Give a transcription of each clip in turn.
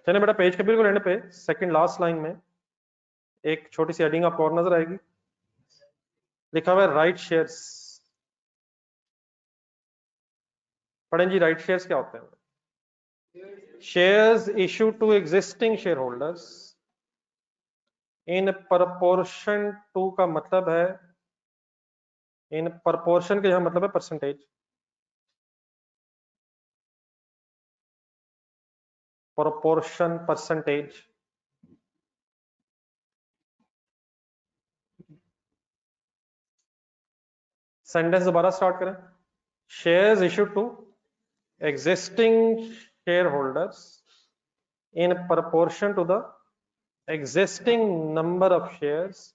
चलिए बेटा, पेज के बिल्कुल एंड पे सेकंड लास्ट लाइन में एक छोटी सी हेडिंग आपको और नजर आएगी, लिखा हुआ है राइट शेयर्स। पढ़ें जी, राइट शेयर्स क्या होते हैं? Shares issue to existing share holders in proportion to का मतलब है, इन प्रपोर्शन का यहां मतलब है परसेंटेज, प्रोपोर्शन परसेंटेज। सेंटेंस दोबारा स्टार्ट करें। शेयर्स इशू टू एग्जिस्टिंग शेयर होल्डर्स in proportion to the existing number of shares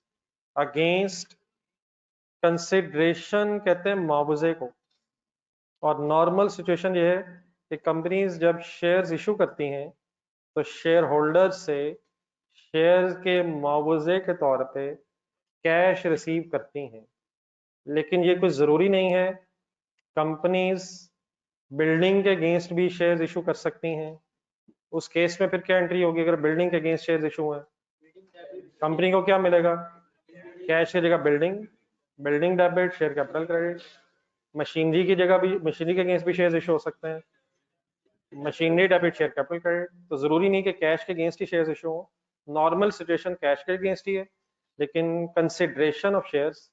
against consideration कहते हैं मुआवजे को। और नॉर्मल सिचुएशन ये है कि कंपनीज जब शेयर्स इशू करती हैं तो शेयर होल्डर से शेयर्स के मुआवजे के तौर पे कैश रिसीव करती हैं। लेकिन ये कुछ ज़रूरी नहीं है, कंपनीज बिल्डिंग के अगेंस्ट भी शेयर्स इशू कर सकती हैं। उस केस में फिर क्या एंट्री होगी? अगर बिल्डिंग के अगेंस्ट शेयर्स इशू है, कंपनी को क्या मिलेगा? कैश की जगह building, building debit, share capital credit. Machinery की जगह भी, मशीनरी के अगेंस्ट भी शेयर्स इशू हो सकते हैं, machinery debit, share capital credit. तो जरूरी नहीं कि कैश के अगेंस्ट ही शेयर्स इशू हो, नॉर्मल सिचुएशन कैश के अगेंस्ट ही है, लेकिन कंसिडरेशन ऑफ शेयर्स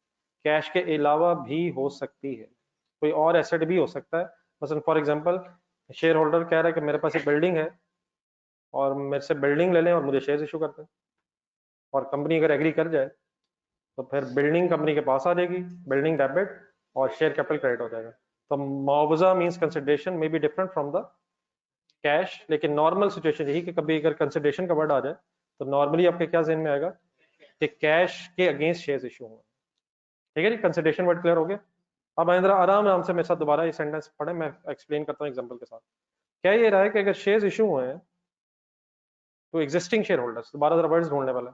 कैश के अलावा भी हो सकती है, कोई और एसेट भी हो सकता है। मसलन फॉर एग्जांपल, शेयर होल्डर कह रहा है कि मेरे पास एक बिल्डिंग है और मेरे से बिल्डिंग ले लें और मुझे शेयर्स इशू करते हैं, और कंपनी अगर एग्री कर जाए तो फिर बिल्डिंग कंपनी के पास आ जाएगी, बिल्डिंग डेबिट और शेयर कैपिटल क्रेडिट हो जाएगा। तो मुआवजा means consideration may be different from the cash, लेकिन नॉर्मल सिचुएशन यही कि कभी अगर कंसिडरेशन का वर्ड आ जाए तो नॉर्मली आपके क्या जहन में आएगा कि कैश के अगेंस्ट शेयर्स इशू हुए। ठीक है जी, कंसिडरेशन वर्ड क्लियर हो गया। अब जरा आराम आराम से मेरे साथ दोबारा ये सेंटेंस पढ़े, मैं एक्सप्लेन करता हूँ एग्जांपल के साथ। क्या ये रहा है कि अगर शेयर्स इशू हुए हैं तो एग्जिस्टिंग शेयर होल्डर्स, दोबारा जरा वर्ड्स ढूंढने वाला,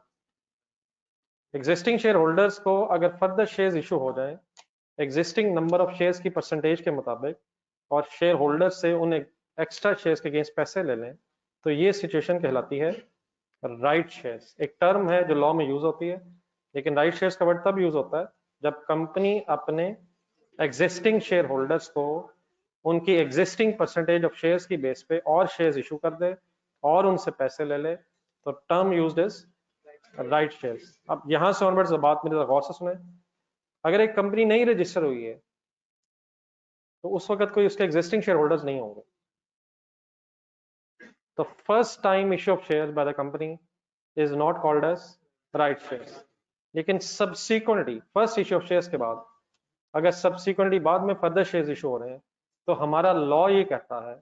एग्जिस्टिंग शेयर होल्डर्स को अगर फर्दर शेयर्स इशू हो जाए एग्जिस्टिंग नंबर ऑफ शेयर्स की परसेंटेज के मुताबिक और शेयर होल्डर से उन एक्स्ट्रा शेयर्स के अगेंस्ट पैसे ले लें, तो ये सिचुएशन कहलाती है राइट शेयर्स। एक टर्म है जो लॉ में यूज होती है, लेकिन राइट शेयर्स का वर्ड तब यूज होता है जब कंपनी अपने एग्जिस्टिंग शेयर होल्डर्स को उनकी एग्जिस्टिंग परसेंटेज ऑफ शेयर्स की बेस पे और शेयर्स इशू कर दे और उनसे पैसे ले ले, तो term used is right shares. अब यहां से ऑनवर्ड्स बात मेरी गौर से सुने। अगर एक कंपनी नई रजिस्टर हुई है तो उस वक्त कोई उसके एग्जिस्टिंग शेयर होल्डर्स नहीं होंगे, तो first time issue of shares by the company is not called as right shares. लेकिन subsequently first issue of shares के बाद अगर सब्सिक्वेंटली बाद में फर्दर शेयर्स इशू हो रहे हैं तो हमारा लॉ ये कहता है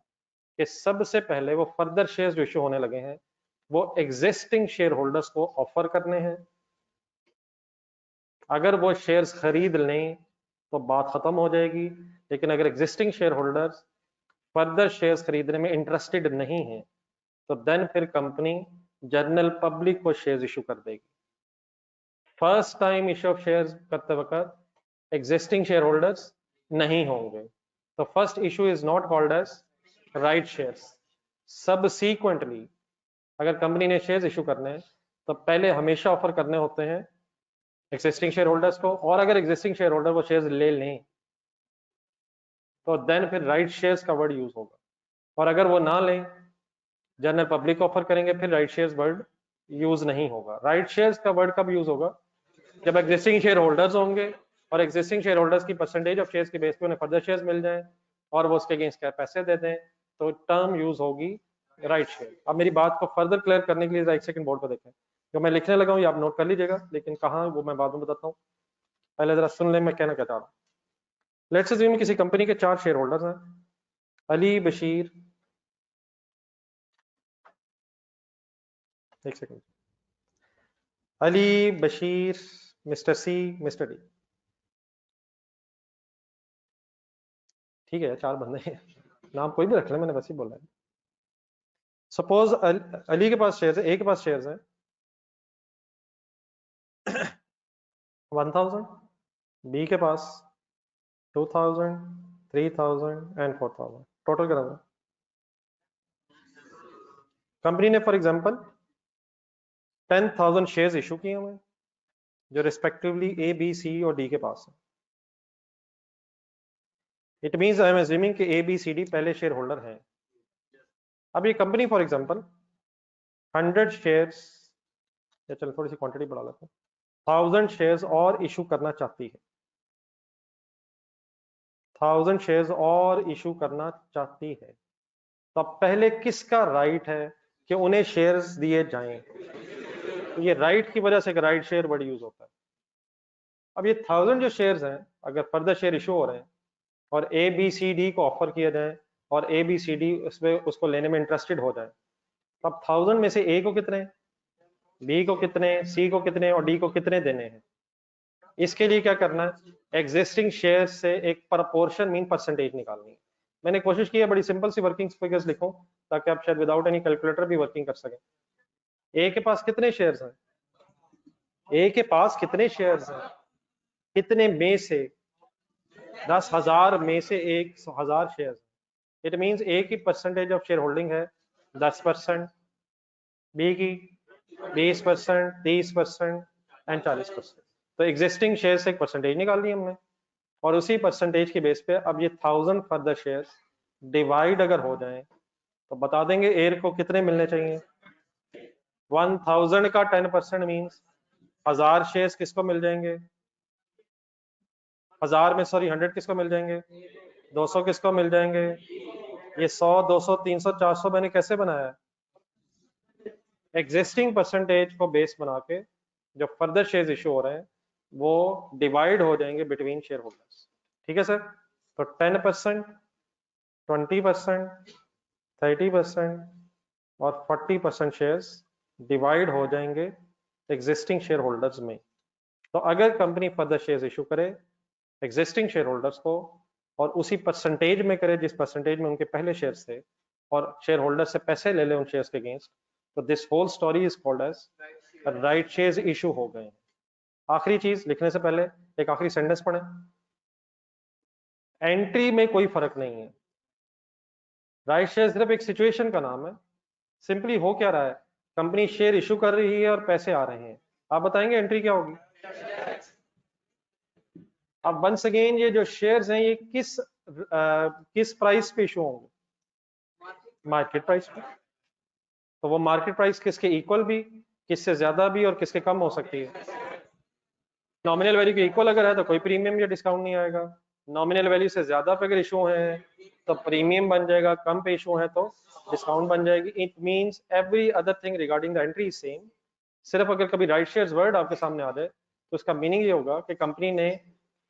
कि सबसे पहले वो फर्दर शेयर्स जो इशू होने लगे हैं वो एग्जिस्टिंग शेयर होल्डर्स को ऑफर करने हैं। अगर वो शेयर्स खरीद लें तो बात खत्म हो जाएगी, लेकिन अगर existing share holders further shares खरीदने में इंटरेस्टेड नहीं है तो देन फिर कंपनी जनरल पब्लिक को शेयर्स इशू कर देगी। First time issue of shares करते वक्त एग्जिस्टिंग शेयर होल्डर्स नहीं होंगे, तो first issue is not called as right shares. Subsequently अगर कंपनी ने शेयर्स इशू करने हैं तो पहले हमेशा ऑफर करने होते हैं एग्जिस्टिंग शेयर होल्डर्स को, और अगर एग्जिस्टिंग शेयर होल्डर वो शेयर्स ले लें तो देन फिर राइट शेयर्स का वर्ड यूज होगा, और अगर वो ना लें जनरल पब्लिक ऑफर करेंगे फिर राइट शेयर्स वर्ड यूज नहीं होगा। राइट शेयर्स का वर्ड कब यूज होगा? जब एग्जिस्टिंग शेयर होल्डर्स होंगे और एग्जिस्टिंग शेयर होल्डर्स की परसेंटेज ऑफ शेयर्स के बेस पे उन्हें फर्दर शेयर्स मिल जाएं और वो उसके अगेंस्ट क्या पैसे दे दें, तो टर्म यूज होगी राइट शेयर। अब मेरी बात को फर्दर क्लियर करने के लिए एक सेकंड बोर्ड पर देखें, जो मैं लिखने लगा हूँ ये आप नोट कर लीजिएगा, लेकिन कहाँ वो मैं बाद में बताता हूँ, पहले जरा सुन ले मैं कहना क्या चाह रहा हूँ। लेट्स अज्यूम किसी कंपनी के 4 शेयर होल्डर्स हैं, अली, बशीर, एक सेकंड, अली, बशीर, मिस्टर सी, मिस्टर डी। ठीक है, 4 बंदे हैं, नाम कोई भी रख ले, मैंने बस ही बोला है। सपोज अली के पास शेयर्स है, ए के पास शेयर्स है 1000, बी के पास 2000, 3000 एंड 4000, टोटल कितना? कंपनी ने फॉर एग्जांपल 10,000 शेयर्स इशू किए हुए हैं जो रिस्पेक्टिवली ए, बी, सी और डी के पास है। It means I am assuming कि ए, बी, सी, डी पहले शेयर होल्डर हैं। अब ये कंपनी फॉर एग्जांपल 100 शेयर्स, या चलो थोड़ी सी क्वांटिटी बढ़ा लेते हैं, 1000 शेयर्स और इशू करना चाहती है, 1000 शेयर्स और इशू करना चाहती है। तो अब पहले किसका राइट है कि उन्हें शेयर्स दिए जाएं? तो ये राइट की वजह से राइट शेयर वर्ड यूज होता है। अब ये 1000 जो शेयर्स हैं, अगर फर्दर शेयर इशू हो रहे हैं और ए, बी, सी, डी को ऑफर किया जाए और ए, बी, सी, डी उसमें उसको लेने में इंटरेस्टेड हो जाए, तो अब 1000 में से ए को कितने, बी को कितने, सी को कितने और डी को कितने देने हैं? इसके लिए क्या करना है, एग्जिस्टिंग शेयर से एक प्रपोर्शन मीन परसेंटेज निकालनी है। मैंने कोशिश की है बड़ी सिंपल सी वर्किंग फिगर्स लिखूं ताकि आप शायद विदाउट एनी कैलकुलेटर भी वर्किंग कर सकें। ए के पास कितने शेयर्स हैं, ए के पास कितने शेयर्स हैं, कितने में से, 10,000 में से 1,000 शेयर। इट मींस ए की परसेंटेज ऑफ शेयर होल्डिंग है 10%, बी की 20%, 30% एंड 40%। तो एग्जिस्टिंग शेयर से एक परसेंटेज निकाल ली हमने और उसी परसेंटेज के बेस पे अब ये 1000 फर्दर शेयर्स डिवाइड अगर हो जाएं तो बता देंगे ए को कितने मिलने चाहिए। 1000 का 10% मींस 1000 शेयर्स किसको मिल जाएंगे, 1000 में सॉरी 100 किसको मिल जाएंगे, 200 किसको मिल जाएंगे, ये 100, 200, 300, 400 मैंने कैसे बनाया, एग्जिस्टिंग परसेंटेज को बेस बना के जो फर्दर शेयर्स इशू हो रहे हैं वो डिवाइड हो जाएंगे बिटवीन शेयर होल्डर्स। ठीक है सर, तो 10%, 20%, 30% और 40% शेयर्स डिवाइड हो जाएंगे एग्जिस्टिंग शेयर होल्डर्स में। तो अगर कंपनी फर्दर शेयर्स इशू करे एग्जिस्टिंग शेयर होल्डर्स को और उसी परसेंटेज में करे जिस परसेंटेज में उनके पहले शेयर्स थे और शेयर होल्डर से पैसे ले ले उन शेयर्स के अगेंस्ट, तो this whole story is called as right shares issue हो गए। आखिरी चीज लिखने से पहले एक आखिरी सेंटेंस पढ़ें, एंट्री में कोई फर्क नहीं है, राइट शेयर सिर्फ एक सिचुएशन का नाम है। सिंपली हो क्या रहा है, कंपनी शेयर इशू कर रही है और पैसे आ रहे हैं, आप बताएंगे एंट्री क्या होगी। अब वंस अगेन ये जो शेयर्स हैं ये किस प्राइस पे इशू होंगे, मार्केट प्राइस पे। तो वो मार्केट प्राइस किसके इक्वल भी, किससे ज्यादा भी और किसके कम हो सकती है। नॉमिनल वैल्यू के इक्वल अगर है तो कोई प्रीमियम या डिस्काउंट नहीं आएगा, नॉमिनल वैल्यू से ज्यादा पे अगर इशू है तो प्रीमियम बन जाएगा, कम पे इशू है तो डिस्काउंट बन जाएगी। It means every other thing regarding the entry same. सिर्फ अगर कभी राइट शेयर्स वर्ड आपके सामने आ जाए तो उसका मीनिंग ये होगा कि कंपनी ने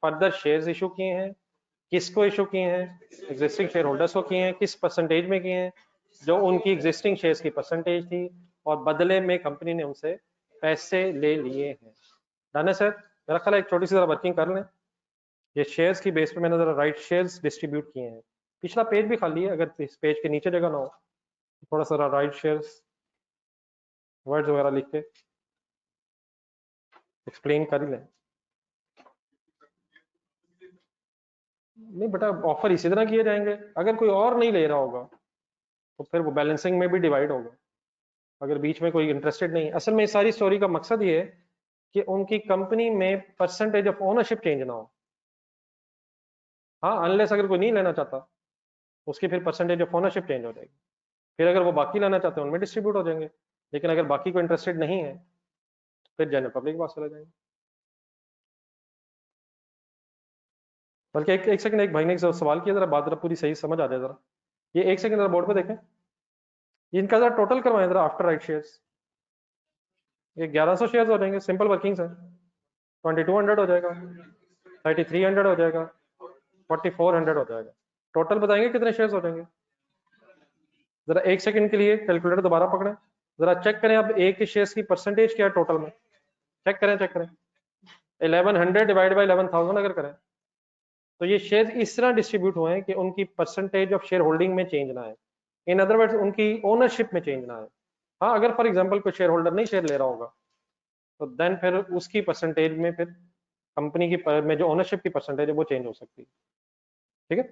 फर्दर शेयर्स इशू किए हैं, किसको इशू किए हैं, एग्जिस्टिंग शेयर होल्डर्स को किए हैं, किस परसेंटेज में किए हैं, जो उनकी एग्जिस्टिंग शेयर्स की परसेंटेज थी और बदले में कंपनी ने उनसे पैसे ले लिए हैं। डन है सर, मेरा ख्याल है एक छोटी सी जरा वर्किंग कर लें। ये शेयर्स की बेस पे मैंने जरा राइट शेयर्स डिस्ट्रीब्यूट किए हैं, पिछला पेज भी खाली है, अगर इस पेज के नीचे जगह ना हो थोड़ा सा राइट शेयर्स वर्ड्स वगैरह लिख के एक्सप्लेन कर ही लें। नहीं बेटा, ऑफर इसी तरह किए जाएंगे, अगर कोई और नहीं ले रहा होगा तो फिर वो बैलेंसिंग में भी डिवाइड होगा, अगर बीच में कोई इंटरेस्टेड नहीं। असल में इस सारी स्टोरी का मकसद ये है कि उनकी कंपनी में परसेंटेज ऑफ ओनरशिप चेंज ना हो। हाँ, अनलेस अगर कोई नहीं लेना चाहता उसकी फिर परसेंटेज ऑफ ओनरशिप चेंज हो जाएगी, फिर अगर वो बाकी लेना चाहते हैं उनमें डिस्ट्रीब्यूट हो जाएंगे, लेकिन अगर बाकी को इंटरेस्टेड नहीं है फिर जनरल पब्लिक के पास चले जाएंगे। बल्कि एक सेकंड, एक भाई ने एक सवाल किया, जरा बात जरा पूरी सही समझ आ जाए जरा, ये एक सेकंड जरा बोर्ड पे देखें, इनका जरा टोटल करवाएं जरा आफ्टर राइट शेयर्स। ये 1100 शेयर्स हो जाएंगे, सिंपल वर्किंग्स है, 2200 हो जाएगा, 3300 हो जाएगा, 4400 हो जाएगा। टोटल बताएंगे कितने शेयर्स हो जाएंगे। जरा एक सेकंड के लिए कैलकुलेटर दोबारा पकड़ें, जरा चेक करें अब एक के शेयर्स की परसेंटेज क्या है टोटल में, चेक करें 1100 डिवाइड बाई 11,000 अगर करें तो ये शेयर इस तरह डिस्ट्रीब्यूट हुए हैं कि उनकी परसेंटेज ऑफ शेयर होल्डिंग में चेंज ना आए, इन अदर वर्ड्स उनकी ओनरशिप में चेंज ना आए। हाँ, अगर फॉर एग्जांपल कोई शेयर होल्डर नहीं शेयर ले रहा होगा तो देन फिर उसकी परसेंटेज में फिर कंपनी की में जो ओनरशिप की परसेंटेज है वो चेंज हो सकती है। ठीक है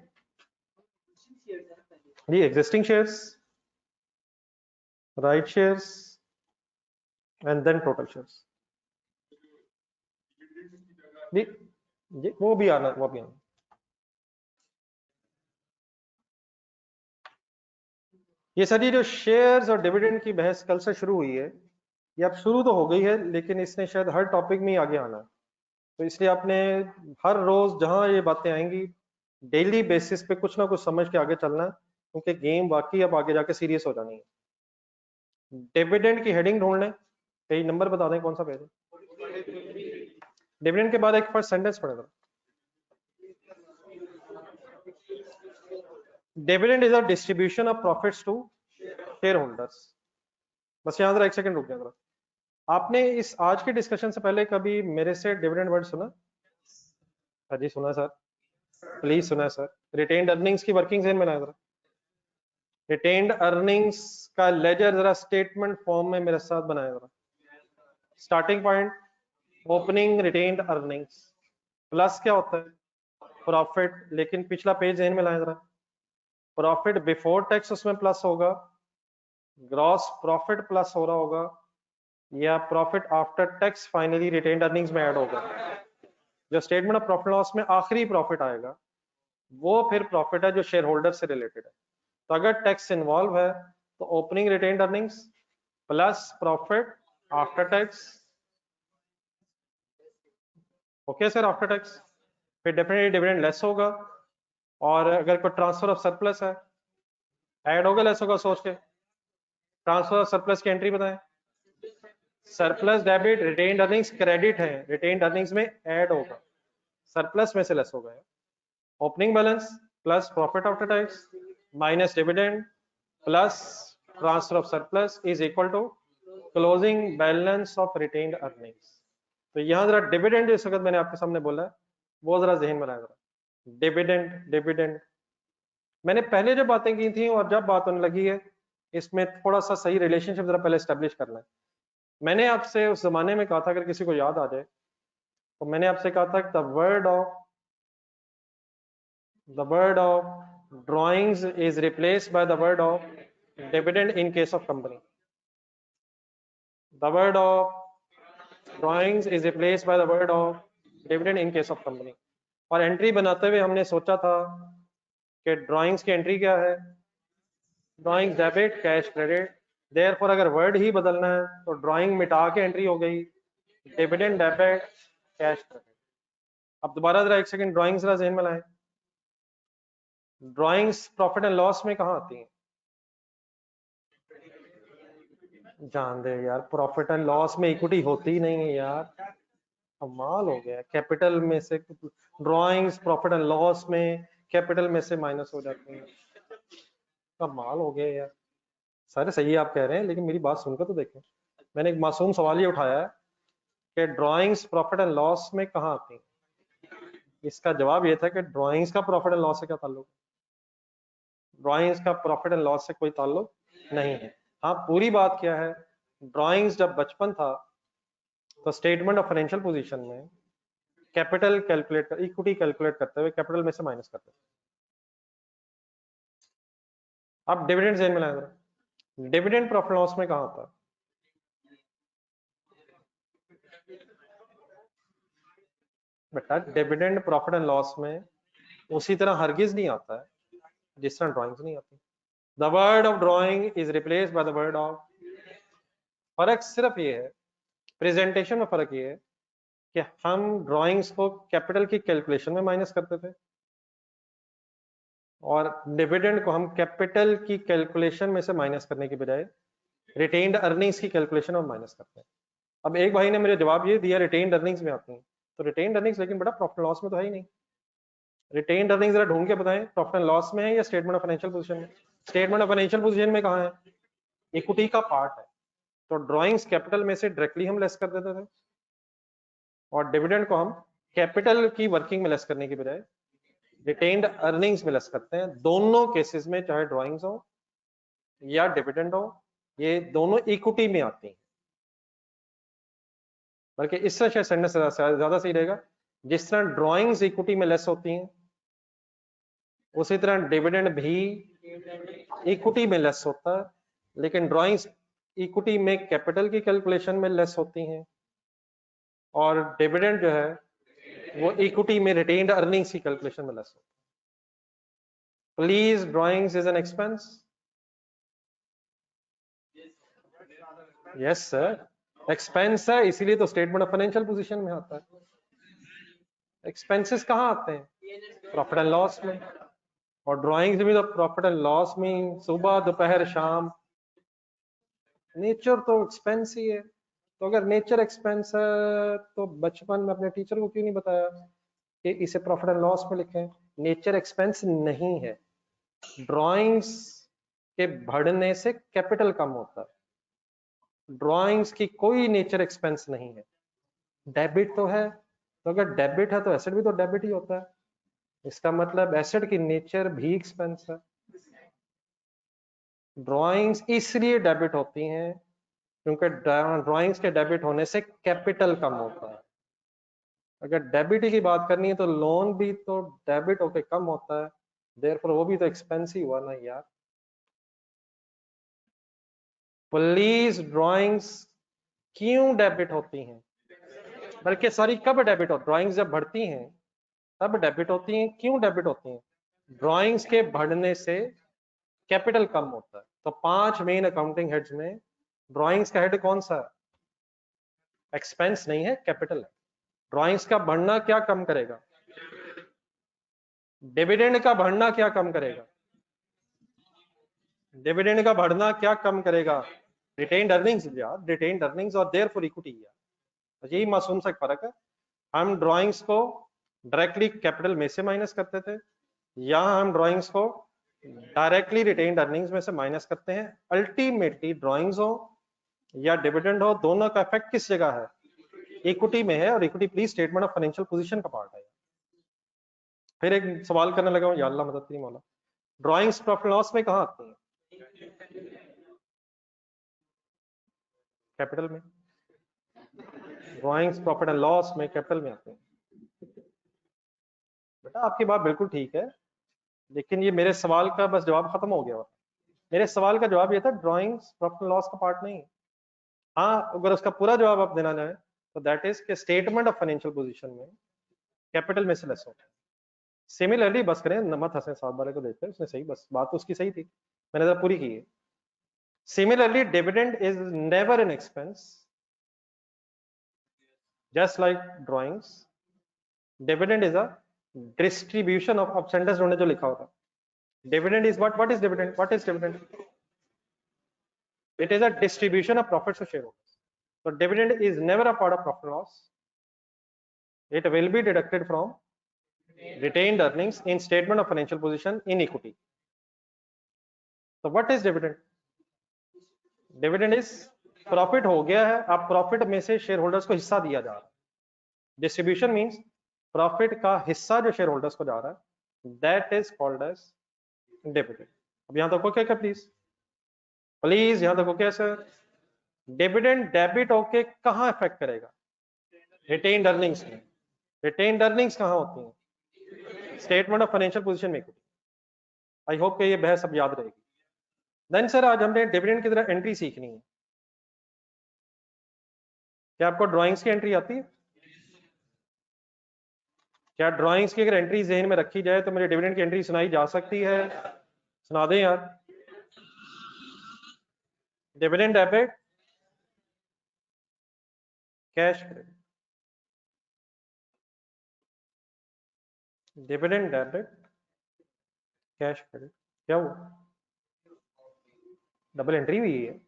जी, existing shares right shares and then total shares. वो भी आना, वो भी आना। ये सारी जो शेयर्स और डिविडेंड की बहस कल से शुरू हुई है, ये अब शुरू तो हो गई है, लेकिन इसने शायद हर टॉपिक में ही आगे आना है। तो इसलिए आपने हर रोज जहां ये बातें आएंगी, डेली बेसिस पे कुछ ना कुछ समझ के आगे चलना है, क्योंकि गेम वाकई अब आगे जाके सीरियस हो जानी है। डिविडेंड की हेडिंग ढूंढ लें, पेज नंबर बता दें कौन सा पेज है। डिविडेंड के बाद एक फर्स्ट सेंटेंस पढ़ेगा, dividend is a distribution of profits to share holders. बस यहाँ जरा एक सेकंड रुक जाएगा। आपने इस आज के डिस्कशन से पहले कभी मेरे से डिविडेंड वर्ड सुना? हाँ जी सुना सर, प्लीज सुना सर। रिटेन्ड अर्निंग्स की वर्किंग ज़हन में लाया जरा। रिटेन्ड अर्निंग्स का लेजर जरा स्टेटमेंट फॉर्म में मेरे साथ बनाया जरा। Starting point opening retained earnings, plus क्या होता है? प्रॉफिट। लेकिन पिछला पेज ज़हन में लाया जरा। प्रॉफिट बिफोर टैक्स उसमें प्लस होगा, ग्रॉस प्रॉफिट प्लस हो रहा होगा, या profit after tax finally retained earnings में ऐड होगा। जो स्टेटमेंट ऑफ प्रॉफिट लॉस में आखिरी प्रॉफिट आएगा वो फिर प्रॉफिट है जो शेयर होल्डर से रिलेटेड है। तो अगर टैक्स इन्वॉल्व है तो opening retained earnings plus profit after tax. Okay sir, after tax फिर डेफिनेटली डिविडेंड लेस होगा, और अगर कोई ट्रांसफर ऑफ सरप्लस है ऐड होगा लेस होगा सोच के। ट्रांसफर ऑफ सरप्लस की एंट्री बताएं। Surplus debit retained earnings credit है, रिटेन्ड अर्निंग्स में ऐड होगा, सरप्लस में से लेस होगा। Opening balance plus profit after tax minus dividend plus transfer of surplus is equal to closing balance of retained earnings. तो यहाँ जरा डिविडेंड इस वक्त मैंने आपके सामने बोला है वो जरा जहन में लाया जरा। डिविडेंड डिविडेंड मैंने पहले जो बातें की थी और जब बात होने लगी है, इसमें थोड़ा सा सही रिलेशनशिप जरा पहले एस्टेब्लिश करना है। मैंने आपसे उस जमाने में कहा था, अगर किसी को याद आ जाए, तो मैंने आपसे कहा था the word of drawings is replaced by the word of dividend in case of company. The word of drawings is replaced by the word of dividend in case of company. और एंट्री बनाते हुए हमने सोचा था कि drawings की entry क्या है? Drawings debit cash credit. Therefore अगर वर्ड ही बदलना है तो ड्राइंग मिटा के एंट्री हो गई डिविडेंड डेबिट कैश क्रेडिट। अब दोबारा जरा एक सेकंड ड्राइंग्स जरा ज़हन में लाएं। ड्राइंग्स प्रॉफिट एंड लॉस में कहाँ आती हैं? जान दे यार, प्रॉफिट एंड लॉस में इक्विटी होती ही नहीं है यार, कमाल हो गया। कैपिटल में से ड्राइंग्स प्रॉफिट एंड लॉस में कैपिटल में से माइनस हो जाती है, कमाल हो गया यार। सारे सही आप कह रहे हैं, लेकिन मेरी बात सुनकर तो देखें। मैंने एक मासूम सवाल ये उठाया है कि ड्राइंग्स प्रॉफिट एंड लॉस में कहाँ आती हैं। इसका जवाब ये था कि ड्राइंग्स का प्रॉफिट एंड लॉस से क्या ताल्लुक? ड्राइंग्स का प्रॉफिट एंड लॉस से कोई ताल्लुक नहीं है। हाँ, पूरी बात क्या है, ड्राइंग्स जब बचपन था तो स्टेटमेंट ऑफ फाइनेंशियल पोजीशन में कैपिटल कैलकुलेट कर, इक्विटी कैलकुलेट करते हुए कैपिटल में से माइनस करते थे। अब डिविडेंड ज़हन में लाएं जरा। डिविडेंड प्रॉफिट लॉस में कहाँ आता है? बेटा डिविडेंड प्रॉफिट एंड लॉस में उसी तरह हरगिज नहीं आता है जिस तरह ड्राइंग्स नहीं आती। The word of drawing is replaced by the word of. फर्क सिर्फ ये है, प्रेजेंटेशन में फर्क ये है कि हम ड्राइंग्स को कैपिटल की कैलकुलेशन में माइनस करते थे और डिविडेंड को हम कैपिटल की कैलकुलेशन में से माइनस करने की बजाय रिटेन्ड अर्निंग्स की कैलकुलेशन में माइनस करते हैं। अब एक भाई ने मुझे जवाब ये दिया रिटेन्ड अर्निंग्स में आती हैं, तो रिटेन्ड अर्निंग्स लेकिन बेटा प्रॉफिट लॉस में तो है ही नहीं। रिटेन्ड अर्निंग्स जरा ढूंढ के बताएं, प्रॉफिट एंड लॉस में है या स्टेटमेंट ऑफ फाइनेंशियल पोजीशन में? स्टेटमेंट ऑफ फाइनेंशियल पोजीशन में कहाँ है? इक्विटी का पार्ट है, तो ड्राइंग्स कैपिटल में से डायरेक्टली हम लेस कर देते थे और डिविडेंड को हम कैपिटल की वर्किंग में लेस करने की बजाय रिटेन्ड अर्निंग्स में लेस करते हैं। दोनों केसेस में चाहे ड्राइंग्स हो या डिविडेंड हो, ये दोनों इक्विटी में आती हैं। बल्कि इस तरह शायद सेंटेंस ज्यादा सही रहेगा, जिस तरह ड्राइंग्स इक्विटी में लेस होती हैं उसी तरह डिविडेंड भी इक्विटी में लेस होता है, लेकिन ड्राइंग्स इक्विटी में कैपिटल की कैलकुलेशन में लेस होती हैं, और डिविडेंड जो है वो इक्विटी में रिटेन्ड अर्निंग्स की कैलकुलेशन में लेस होती है। Please, drawings is an expense? Yes sir, expense है, इसीलिए तो स्टेटमेंट ऑफ फाइनेंशियल पोजीशन में आता है। एक्सपेंसेस कहाँ आते हैं? प्रॉफिट एंड लॉस में। और ड्राइंग्स में तो प्रॉफिट एंड लॉस में सुबह दोपहर शाम। नेचर तो एक्सपेंस ही है, तो अगर नेचर एक्सपेंस है तो बचपन में अपने टीचर को क्यों नहीं बताया कि इसे प्रॉफिट एंड लॉस में लिखें? नेचर एक्सपेंस नहीं है। ड्राइंग्स के बढ़ने से कैपिटल कम होता है, ड्राइंग्स की कोई नेचर एक्सपेंस नहीं है। डेबिट तो है, तो अगर डेबिट है तो एसेट भी तो डेबिट ही होता है, इसका मतलब एसेट की नेचर भी एक्सपेंस है। ड्राइंग्स इसलिए डेबिट होती हैं क्योंकि ड्राइंग्स के डेबिट होने से कैपिटल कम होता है। अगर डेबिट की बात करनी है तो लोन भी तो डेबिट होके कम होता है, देयरफॉर वो भी तो एक्सपेंस ही हुआ ना यार। प्लीज, ड्राइंग्स क्यों डेबिट होती हैं? बल्कि सॉरी, कब डेबिट हो? ड्राइंग्स जब बढ़ती हैं तब डेबिट होती हैं। क्यों डेबिट होती हैं? ड्राइंग्स के बढ़ने से कैपिटल कम होता है। तो 5 मेन अकाउंटिंग हेड्स में ड्राइंग्स का हेड कौन सा है? एक्सपेंस नहीं है, कैपिटल है। ड्राइंग्स का बढ़ना क्या कम करेगा? डिविडेंड का बढ़ना क्या कम करेगा? डिविडेंड का बढ़ना क्या कम करेगा? रिटेन्ड अर्निंग्स यार, रिटेन्ड अर्निंग्स और देयरफॉर इक्विटी यार, यही मासूम सा फर्क है। हम ड्राइंग्स को डायरेक्टली कैपिटल में से माइनस करते थे, यहां हम ड्राइंग्स को डायरेक्टली रिटेन्ड अर्निंग्स में से माइनस करते हैं। अल्टीमेटली ड्राइंग्स हो या डिविडेंड हो, दोनों का इफेक्ट किस जगह है? इक्विटी में है, और equity please statement of financial position का पार्ट है। फिर एक सवाल करने लगा हूं, या अल्लाह मदद करी मौला, ड्राइंग्स प्रॉफिट लॉस में कहां आती है? कैपिटल में। ड्राइंग्स प्रॉफिट एंड लॉस में कैपिटल में आते हैं। बेटा आपकी बात बिल्कुल ठीक है, लेकिन ये मेरे सवाल का बस जवाब खत्म हो गया। मेरे सवाल का जवाब ये था ड्राइंग्स प्रॉफिट एंड लॉस का पार्ट नहीं। हाँ, अगर उसका पूरा जवाब आप देना चाहें तो दैट इज के स्टेटमेंट ऑफ फाइनेंशियल पोजीशन में कैपिटल में से लेस होता है। सिमिलरली, बस करें, मत हंसें, साथ वाले को देखते हैं, उसने सही, बस बात तो उसकी सही थी, मैंने जरा पूरी की है। Similarly, dividend is never an expense, just like drawings. Dividend is a distribution of अपसेंडर्स ने जो लिखा होता। Dividend is what is dividend? What is dividend? It is a distribution of profits to shareholders. So dividend is never a part of profit and loss. It will be deducted from retained earnings in statement of financial position in equity. So what is dividend? Dividend is profit हो गया है, अब profit में से share holders को हिस्सा दिया जा रहा है। डिस्ट्रीब्यूशन मींस प्रॉफिट का हिस्सा जो शेयर होल्डर्स को जा रहा है, that is called as dividend. अब यहां तक को क्या प्लीज, प्लीज यहां तक को क्या सर? डिविडेंड डेबिट होके कहां इफेक्ट करेगा? रिटेन्ड अर्निंग्स में। रिटेन्ड अर्निंग्स कहां होती हैं? स्टेटमेंट ऑफ फाइनेंशियल पोजीशन में। आई होप कि ये बहस अब याद रहेगी। देन सर, आज हमने डिविडेंड की तरह एंट्री सीखनी है। क्या आपको ड्राइंग्स की एंट्री आती है? क्या ड्राइंग्स की अगर एंट्री जहन में रखी जाए तो मेरे डिविडेंड की एंट्री सुनाई जा सकती है? सुना दें यार। Dividend debit, cash credit. Dividend debit, cash credit. क्या हुआ? डबल एंट्री हुई है।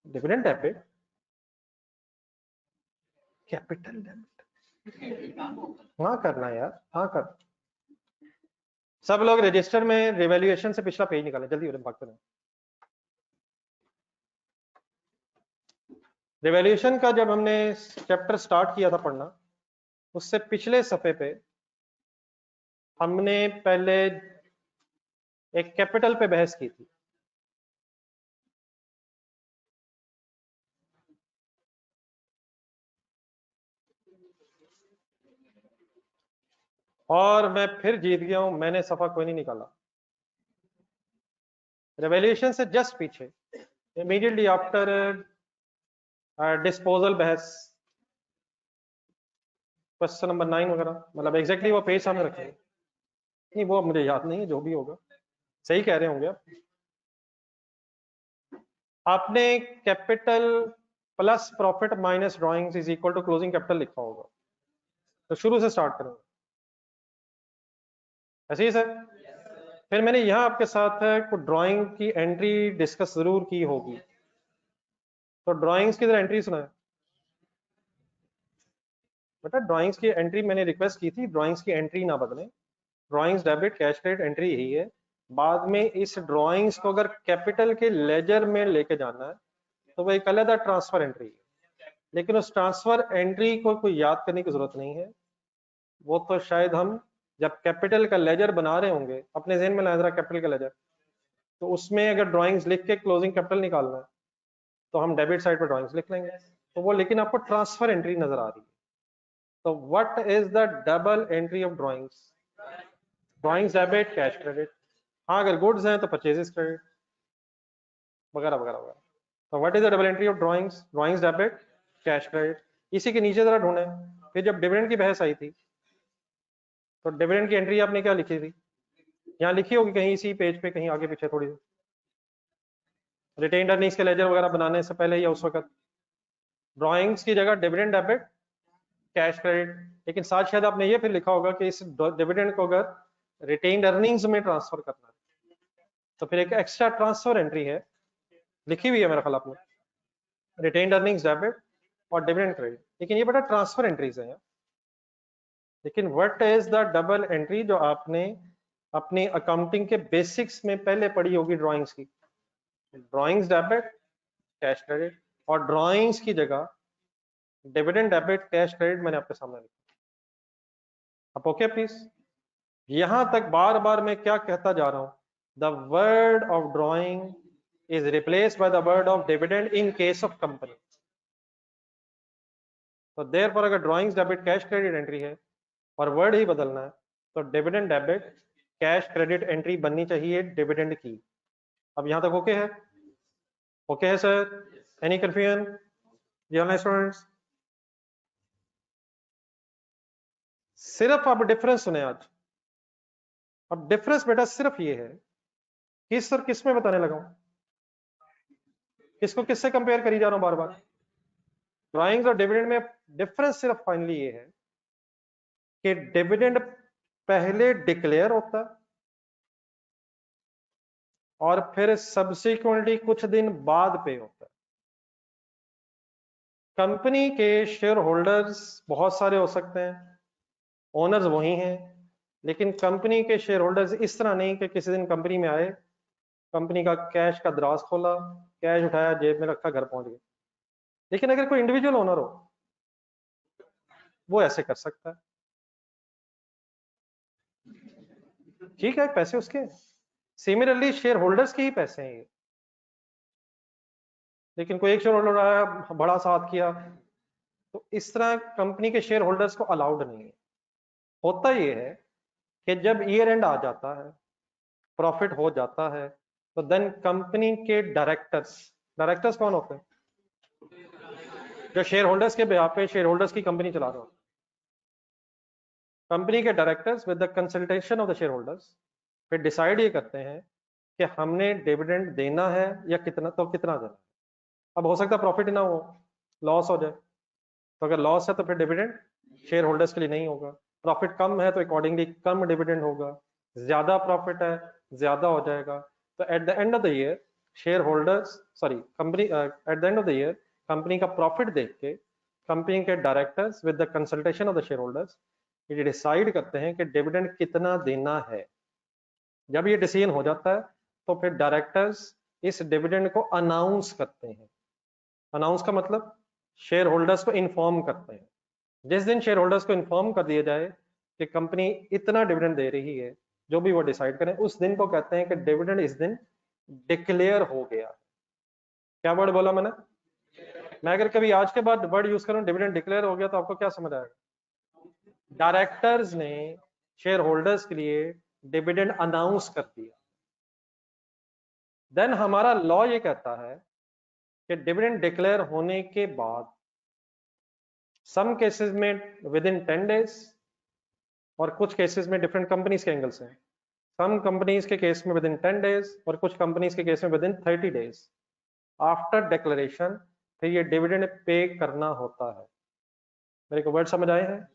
Dividend debit, capital debit. हाँ करना यार, हाँ कर। सब लोग रजिस्टर में रिवैल्यूएशन से पिछला पेज निकालें, जल्दी भागते रहे। रिवैल्यूएशन का जब हमने चैप्टर स्टार्ट किया था पढ़ना, उससे पिछले सफे पे हमने पहले एक कैपिटल पे बहस की थी। और मैं फिर जीत गया हूं, मैंने सफा कोई नहीं निकाला। रिवैल्यूएशन से जस्ट पीछे इमीडिएटली आफ्टर डिस्पोजल बहस, क्वेश्चन नंबर 9 वगैरह, मतलब एग्जैक्टली वो पेज सामने रखेंगे। नहीं वो मुझे याद नहीं है, जो भी होगा सही कह रहे होंगे आप। आपने capital plus profit minus drawings is equal to closing capital लिखा होगा, तो शुरू से स्टार्ट करेंगे, ऐसे ही सर। फिर मैंने यहाँ आपके साथ कुछ ड्राइंग की एंट्री डिस्कस जरूर की होगी, तो ड्राइंग्स की तरह एंट्री सुना है बेटा? ड्राइंग्स की एंट्री मैंने रिक्वेस्ट की थी, ड्राइंग्स की एंट्री ना बदलें, drawings debit cash credit entry यही है। बाद में इस ड्राइंग्स को अगर कैपिटल के लेजर में लेके जाना है तो वो एक अलग ट्रांसफर एंट्री है, लेकिन उस ट्रांसफर एंट्री को कोई याद करने की जरूरत नहीं है। वो तो शायद हम जब कैपिटल का लेजर बना रहे होंगे, अपने जहन में लाया जरा कैपिटल का लेजर, तो उसमें अगर ड्राइंग्स लिख के क्लोजिंग कैपिटल निकालना है तो हम डेबिट साइड पर ड्राइंग्स लिख लेंगे, तो वो लेकिन आपको ट्रांसफर एंट्री नजर आ रही है। तो what is the double entry of drawings? Drawings debit cash credit, हाँ अगर गुड्स हैं तो परचेजेस क्रेडिट वगैरह वगैरह वगैरह। तो what is the double entry of drawings? Drawings debit cash credit. इसी के नीचे जरा ढूंढे, फिर जब डिविडेंड की बहस आई थी तो डिविडेंड की एंट्री आपने क्या लिखी थी? यहाँ लिखी होगी कहीं इसी पेज पे, कहीं आगे पीछे थोड़ी सी, रिटेन्ड अर्निंग्स के लेजर वगैरह बनाने से पहले या उस वक्त ड्राइंग्स की जगह डिविडेंड डेबिट कैश क्रेडिट, लेकिन साथ शायद आपने ये फिर लिखा होगा कि इस डिविडेंड को अगर रिटेन्ड अर्निंग्स में ट्रांसफर करना है तो फिर एक एक्स्ट्रा ट्रांसफर एंट्री है, लिखी हुई है मेरा ख्याल आपने, रिटेन्ड अर्निंग्स डेबिट और डिविडेंड क्रेडिट, लेकिन ये बड़ा ट्रांसफर एंट्रीज है। लेकिन what is the double entry जो आपने अपनी अकाउंटिंग के बेसिक्स में पहले पढ़ी होगी ड्राइंग्स की? ड्राइंग्स डेबिट कैश क्रेडिट, और ड्राइंग्स की जगह डिविडेंड डेबिट कैश क्रेडिट मैंने आपके सामने लिखा। अब ओके प्लीज, यहां तक बार बार मैं क्या कहता जा रहा हूं? The word of drawing is replaced by the word of dividend in case of company. तो देयरफॉर अगर drawings debit cash credit entry है और वर्ड ही बदलना है तो dividend debit cash credit entry बननी चाहिए डिविडेंड की। अब यहां तक ओके है? ओके है सर? Any confusion? जी ऑनलाइन स्टूडेंट्स, सिर्फ अब डिफरेंस सुने आज। अब डिफरेंस बेटा सिर्फ ये है कि सर किस में बताने लगा हूं, किसको किससे कंपेयर करी जा रहा हूं बार बार? ड्राइंग्स और डिविडेंड में डिफरेंस सिर्फ फाइनली ये है कि डिविडेंड पहले डिक्लेयर होता है और फिर सब्सिक्वेंटली कुछ दिन बाद पे होता है। कंपनी के शेयर होल्डर्स बहुत सारे हो सकते हैं, ओनर्स वही हैं, लेकिन कंपनी के शेयर होल्डर्स इस तरह नहीं कि किसी दिन कंपनी में आए, कंपनी का कैश का दराज खोला, कैश उठाया, जेब में रखा, घर पहुंच गए। लेकिन अगर कोई इंडिविजुअल ओनर हो वो ऐसे कर सकता है, ठीक है, पैसे उसके। सिमिलरली शेयर होल्डर्स के ही पैसे हैं ये, लेकिन कोई एक शेयर होल्डर आया, बड़ा साथ किया, तो इस तरह कंपनी के शेयर होल्डर्स को अलाउड नहीं है। होता ये है कि जब ईयर एंड आ जाता है, प्रॉफिट हो जाता है, तो देन कंपनी के डायरेक्टर्स, डायरेक्टर्स कौन होते हैं? जो शेयर होल्डर्स के बिहाफ पे शेयर होल्डर्स की कंपनी चला रहे हो, कंपनी के directors with the consultation of the share holders फिर डिसाइड ये करते हैं कि हमने डिविडेंड देना है या कितना, तो कितना देना है। अब हो सकता है प्रॉफिट ना हो, लॉस हो जाए, तो अगर लॉस है तो फिर डिविडेंड शेयर होल्डर्स के लिए नहीं होगा। प्रॉफिट कम है तो अकॉर्डिंगली कम डिविडेंड होगा, ज्यादा प्रॉफिट है ज्यादा हो जाएगा। तो at the end of the year share holders, sorry company, at the end of the year company का प्रॉफिट देख के कंपनी के directors with the consultation of the share holders ये डिसाइड करते हैं कि डिविडेंड कितना देना है। जब ये डिसीजन हो जाता है तो फिर डायरेक्टर्स इस डिविडेंड को अनाउंस करते हैं। अनाउंस का मतलब शेयर होल्डर्स को इन्फॉर्म करते हैं। जिस दिन शेयर होल्डर्स को इन्फॉर्म कर दिया जाए कि कंपनी इतना डिविडेंड दे रही है, जो भी वो डिसाइड करें, उस दिन को कहते हैं कि डिविडेंड इस दिन डिक्लेयर हो गया। क्या वर्ड बोला मैंने? मैं अगर कभी आज के बाद वर्ड यूज करूं डिविडेंड डिक्लेयर हो गया तो आपको क्या समझ आएगा? डायरेक्टर्स ने शेयर होल्डर्स के लिए डिविडेंड अनाउंस कर दिया। देन हमारा लॉ ये कहता है कि डिविडेंड डिक्लेयर होने के बाद सम केसेस में विद इन 10 डेज और कुछ केसेस में डिफरेंट कंपनीज के एंगल से, सम कंपनीज के केस में विद इन 10 डेज और कुछ कंपनीज के केस में with in 30 days after declaration फिर ये डिविडेंड पे करना होता है। मेरे को वर्ड समझ आए हैं?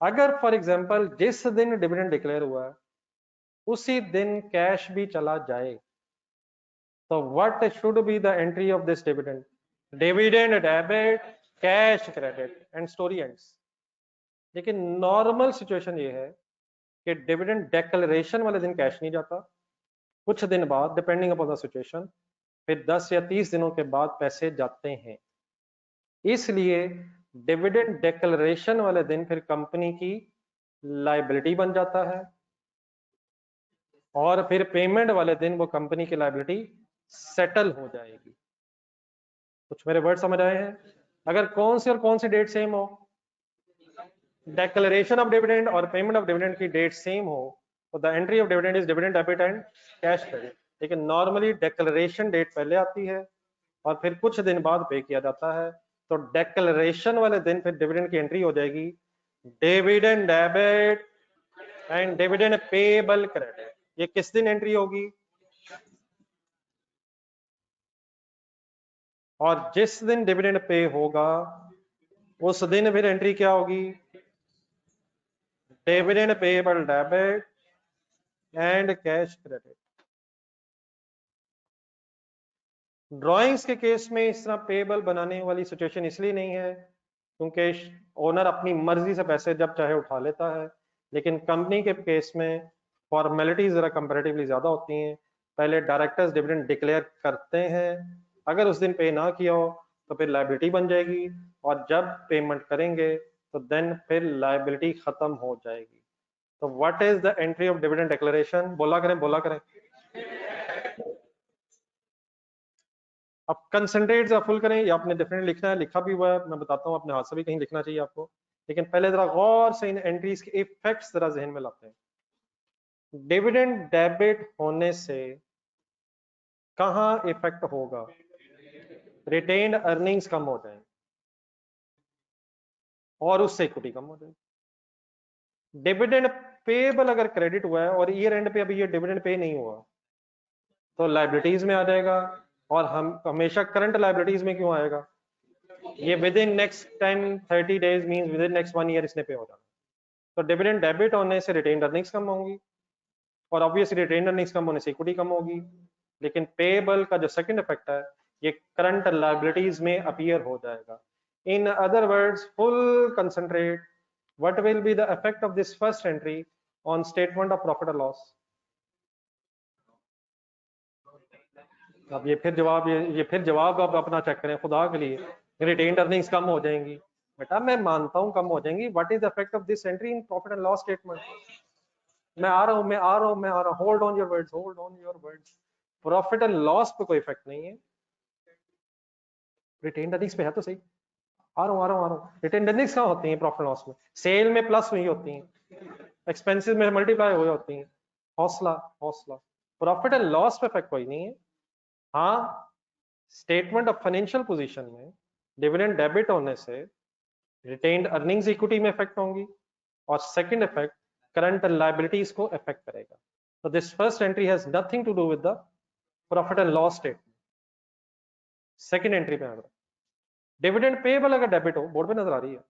अगर फॉर एग्जांपल जिस दिन डिविडेंड डिक्लेयर हुआ है उसी दिन कैश भी चला जाए तो what should be the entry of this dividend? Dividend debit, cash credit and story ends. लेकिन नॉर्मल सिचुएशन ये है कि डिविडेंड डिक्लेरेशन वाले दिन कैश नहीं जाता, कुछ दिन बाद डिपेंडिंग अपॉन द सिचुएशन फिर 10 या 30 दिनों के बाद पैसे जाते हैं। इसलिए डिविडेंड डिक्लेरेशन वाले दिन फिर कंपनी की लायबिलिटी बन जाता है और फिर पेमेंट वाले दिन वो कंपनी की लायबिलिटी सेटल हो जाएगी। कुछ मेरे वर्ड समझ आए हैं? अगर कौन सी और कौन सी डेट सेम हो, डिक्लेरेशन ऑफ डिविडेंड और पेमेंट ऑफ डिविडेंड की डेट सेम हो तो the entry of dividend is dividend debit and cash credit. लेकिन नॉर्मली डिक्लेरेशन डेट पहले आती है और फिर कुछ दिन बाद पे किया जाता है, तो डिक्लेरेशन वाले दिन फिर डिविडेंड की एंट्री हो जाएगी dividend debit and dividend payable credit. ये किस दिन एंट्री होगी? और जिस दिन डिविडेंड पे होगा उस दिन फिर एंट्री क्या होगी? Dividend payable debit and cash credit. Drawings के केस में इस तरह पेबल बनाने वाली सिचुएशन इसलिए नहीं है क्योंकि ओनर अपनी मर्जी से पैसे जब चाहे उठा लेता है, लेकिन कंपनी के केस में फॉर्मेलिटीज जरा कंपैरेटिवली ज्यादा होती हैं। पहले डायरेक्टर्स डिविडेंड डिक्लेयर करते हैं, अगर उस दिन पे ना किया हो तो फिर लायबिलिटी बन जाएगी और जब पेमेंट करेंगे तो देन फिर लायबिलिटी खत्म हो जाएगी। तो what is the entry of dividend declaration? बोला करें, बोला करें। अब कंसंट्रेट या फुल करें या आपने डेफिनेटली लिखना है, लिखा भी हुआ है, मैं बताता हूँ अपने हाथ से भी कहीं लिखना चाहिए आपको, लेकिन पहले जरा गौर से इन एंट्रीज के इफेक्ट्स जरा जहन में लाते हैं। डिविडेंड डेबिट होने से कहाँ इफेक्ट होगा? रिटेन्ड अर्निंग्स कम हो जाएंगे और उससे इक्विटी कम हो जाएगी। डिविडेंड पेबल अगर क्रेडिट हुआ है और ईयर एंड पे अभी ये डिविडेंड पे नहीं हुआ तो लाइबिलिटीज में आ जाएगा, और हम हमेशा करंट लाइबिलिटीज में क्यों आएगा? ये with in next 10-30 days means with in next 1 year इसने पे हो जाना। तो डिविडेंड डेबिट होने से रिटेन्ड अर्निंग्स कम होंगी और ऑब्वियसली रिटेन्ड अर्निंग्स कम होने से इक्विटी कम होगी। लेकिन पेबल का जो सेकंड इफेक्ट है ये करंट लायबिलिटीज में अपीयर हो जाएगा। इन other words full concentrate, what will be the effect of this first entry on statement of profit और लॉस? अब ये फिर जवाब आप अपना चेक करें खुदा के लिए। रिटेन्ड अर्निंग्स कम हो जाएंगी, बेटा मैं मानता हूं कम हो जाएंगी, what is the effect of this entry in profit and loss statement? मैं आ रहा हूं, hold on your words, hold on your words. Profit and loss पे कोई इफेक्ट नहीं है, रिटेन्ड अर्निंग्स पे है तो सही। आ रहा हूं। रिटेन्ड अर्निंग्स कहाँ होती हैं प्रॉफिट लॉस में? सेल में प्लस हुई होती हैं, एक्सपेंसेस में मल्टीप्लाई हुई होती हैं। हौसला हौसला, प्रॉफिट एंड लॉस पे इफेक्ट कोई नहीं है। हाँ, स्टेटमेंट ऑफ फाइनेंशियल पोजीशन में डिविडेंड डेबिट होने से रिटेन्ड अर्निंग्स इक्विटी में इफेक्ट होंगी और सेकंड इफेक्ट करंट लायबिलिटीज को इफेक्ट करेगा। तो this first entry has nothing to do with the profit and loss statement. Second entry पे आ रहा, डिविडेंड पेबल अगर डेबिट हो, बोर्ड पे नजर आ रही है,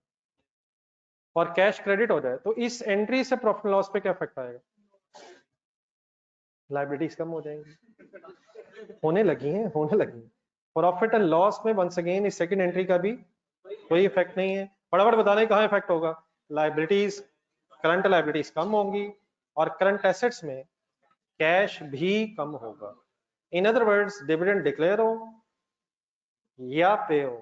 और कैश क्रेडिट हो जाए तो इस एंट्री से प्रॉफिट एंड लॉस पे क्या इफेक्ट आएगा? लायबिलिटीज कम हो जाएंगी, होने लगी हैं, होने लगी हैं। प्रॉफिट एंड लॉस में वंस अगेन इस सेकंड एंट्री का भी कोई इफेक्ट नहीं है। फटाफट बताने कहाँ इफेक्ट होगा? लायबिलिटीज, करंट लायबिलिटीज कम होंगी और करंट एसेट्स में कैश भी कम होगा। इन अदर वर्ड्स डिविडेंड डिक्लेयर हो या पे हो,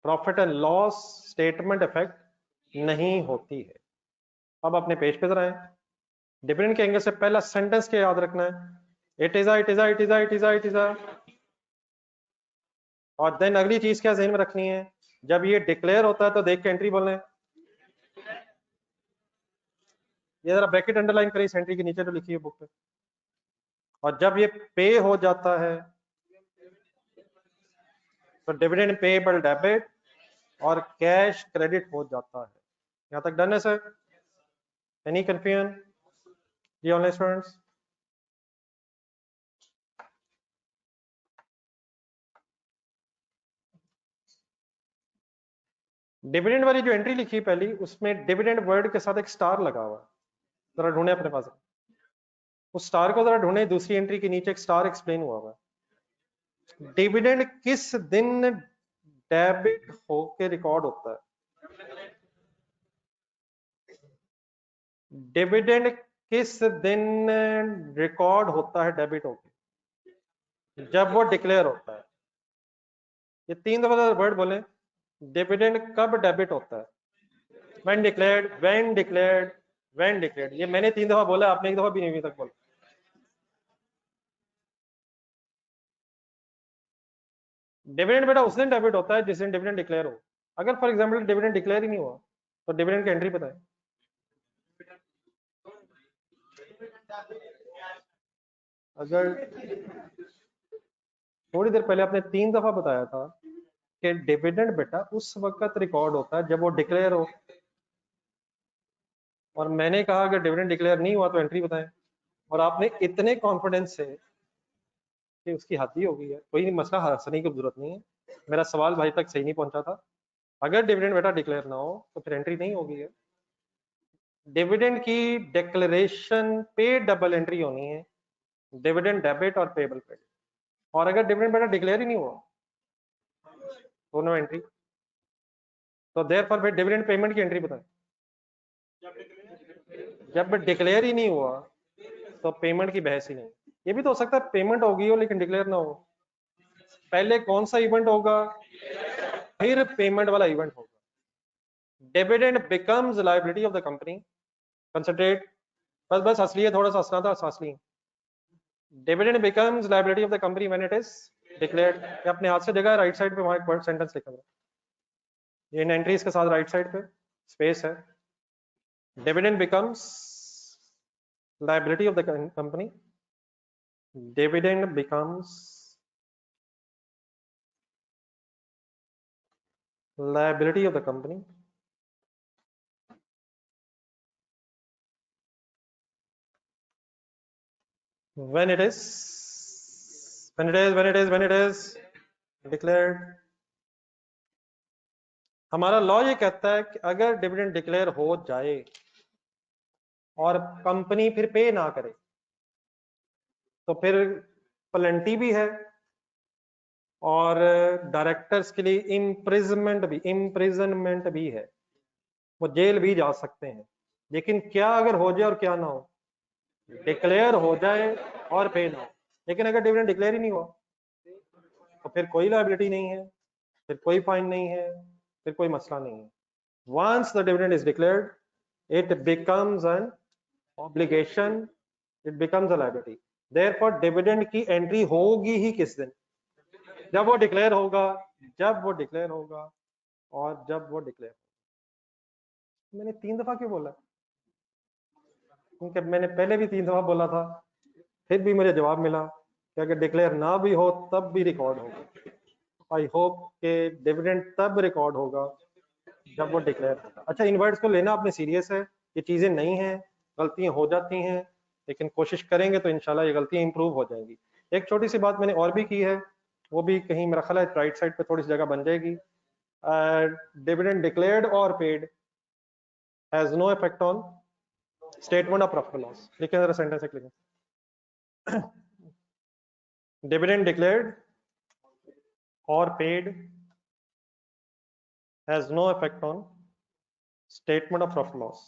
profit and loss statement effect नहीं होती है। अब अपने पेज पे जरा आए, डिविडेंड के एंगल से पहला सेंटेंस क्या याद रखना है? इट इज अ और देन अगली चीज क्या ज़हन में रखनी है? जब ये डिक्लेयर होता है तो देख के एंट्री बोलना है। ये जरा ब्रैकेट अंडरलाइन करिए एंट्री के नीचे जो लिखी है बुक पे। और जब ये पे हो जाता है तो डिविडेंड पेएबल डेबिट और कैश क्रेडिट हो जाता है। यहाँ तक डन है सर? एनी कंफ्यूजन जी ऑनलाइन स्टूडेंट्स? डिविडेंड वाली जो एंट्री लिखी पहली, उसमें डिविडेंड वर्ड के साथ एक स्टार लगा हुआ है, जरा ढूंढे अपने पास, उस स्टार को जरा ढूंढे। दूसरी एंट्री के नीचे एक स्टार एक्सप्लेन हुआ हुआ है। डिविडेंड किस दिन डेबिट होके रिकॉर्ड होता है? डिविडेंड किस दिन रिकॉर्ड होता है डेबिट होके? जब वो डिक्लेयर होता है। ये 3 दफा वर्ड बोले। डिविडेंड कब डेबिट होता है? When declared, when declared, when declared. ये मैंने 3 दफा बोला, आपने एक दफा भी नहीं अभी तक बोला। डिविडेंड बेटा उस दिन डेबिट होता है जिस दिन डिविडेंड डिक्लेयर हो। अगर फॉर एग्जांपल डिविडेंड डिक्लेयर ही नहीं हुआ तो डिविडेंड की एंट्री पता है? अगर थोड़ी देर पहले आपने 3 दफा बताया था कि डिविडेंड बेटा उस वक्त रिकॉर्ड होता है जब वो डिक्लेयर हो, और मैंने कहा अगर डिविडेंड डिक्लेयर नहीं हुआ तो एंट्री बताएं, और आपने इतने कॉन्फिडेंस से कि उसकी हद ही हो गई है। कोई मसला हंसने की जरूरत नहीं है, मेरा सवाल भाई तक सही नहीं पहुंचा था। अगर डिविडेंड बेटा डिक्लेयर ना हो तो फिर एंट्री नहीं होगी है। डिविडेंड की डिक्लेरेशन पे डबल एंट्री होनी है, डिविडेंड डेबिट और पेबल क्रेडिट। और अगर डिविडेंड बेटा डिक्लेयर ही नहीं हुआ तो नो एंट्री। तो देयरफॉर फिर डिविडेंड पेमेंट की एंट्री बताएं। जब डिक्लेयर ही नहीं हुआ तो पेमेंट की बहस ही नहीं। ये भी तो हो सकता है पेमेंट होगी हो लेकिन डिक्लेयर ना हो। पहले कौन सा इवेंट होगा, फिर पेमेंट वाला इवेंट होगा। Dividend becomes liability of the company. Concentrate, बस बस हंस लिए, थोड़ा सा हंसना था, हंस लिए। Dividend becomes liability of the company when it is declared. ये अपने हाथ से जगह राइट साइड पे, वहां एक वर्ड सेंटेंस लिखा है, ये इन एंट्रीज के साथ राइट साइड पे स्पेस है। Dividend becomes liability of the company, dividend becomes liability of the company when it is declared। हमारा लॉ ये कहता है कि अगर डिविडेंड डिक्लेयर हो जाए और कंपनी फिर पे ना करे तो फिर पेनल्टी भी है, और डायरेक्टर्स के लिए इम्प्रिजनमेंट भी है, वो जेल भी जा सकते हैं। लेकिन क्या अगर हो जाए और क्या ना हो? डिक्लेयर हो जाए और पे ना हो। लेकिन अगर डिविडेंड डिक्लेयर ही नहीं हुआ तो फिर कोई लायबिलिटी नहीं है, फिर कोई फाइन नहीं है, फिर कोई मसला नहीं है। Once the dividend is declared it becomes an obligation, it becomes a liability. Therefore dividend की एंट्री होगी ही किस दिन? जब वो डिक्लेयर होगा, जब वो डिक्लेयर होगा, और जब वो डिक्लेयर। मैंने 3 दफा क्यों बोला? क्योंकि मैंने पहले भी 3 दफा बोला था, फिर भी मुझे जवाब मिला कि अगर डिक्लेयर ना भी हो तब भी रिकॉर्ड होगा। आई होप के डिविडेंड तब रिकॉर्ड होगा जब वो डिक्लेयर होगा। अच्छा, इन वर्ड्स को लेना आपने सीरियस है, ये चीजें नहीं हैं, गलतियां हो जाती हैं, लेकिन कोशिश करेंगे तो इंशाल्लाह ये गलतियां इंप्रूव हो जाएंगी। एक छोटी सी बात मैंने और भी की है, वो भी कहीं मेरा ख्याल है राइट साइड पे थोड़ी सी जगह बन जाएगी। डिविडेंड डिक्लेयर्ड और paid has no effect on statement of profit loss. लिखें जरा सेंटेंस एक लिखें। Dividend declared or paid has no effect on statement of profit loss.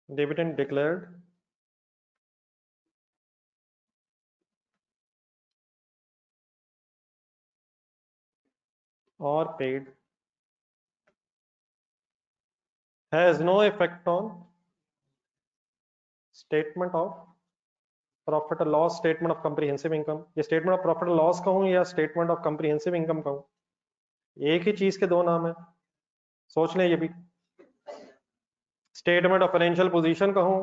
Dividend declared or paid has no effect on statement of profit और loss, statement of comprehensive income. ये statement of profit और loss कहूं या statement of comprehensive income कहूं, एक ही चीज के दो नाम है, सोच लें। ये भी स्टेटमेंट ऑफ फाइनेंशियल पोजीशन कहूं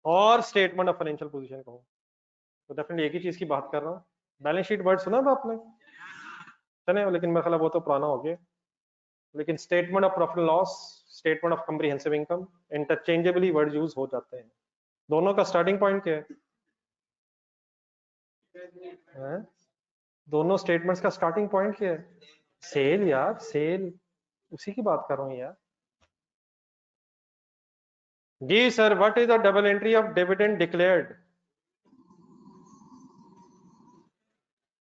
और स्टेटमेंट ऑफ फाइनेंशियल पोजीशन कहूं, तो डेफिनेटली एक ही चीज की बात कर रहा हूँ। बैलेंस शीट वर्ड सुना था आपने? चले, लेकिन मेरा ख्याल है वो तो पुराना हो गया। लेकिन statement of profit loss, statement of comprehensive income interchangeably word use हो जाते हैं। दोनों का स्टार्टिंग पॉइंट क्या है? दोनों स्टेटमेंट्स का स्टार्टिंग पॉइंट क्या है? सेल यार, सेल, उसी की बात कर रहा हूँ यार। जी sir, what is the double entry of dividend declared?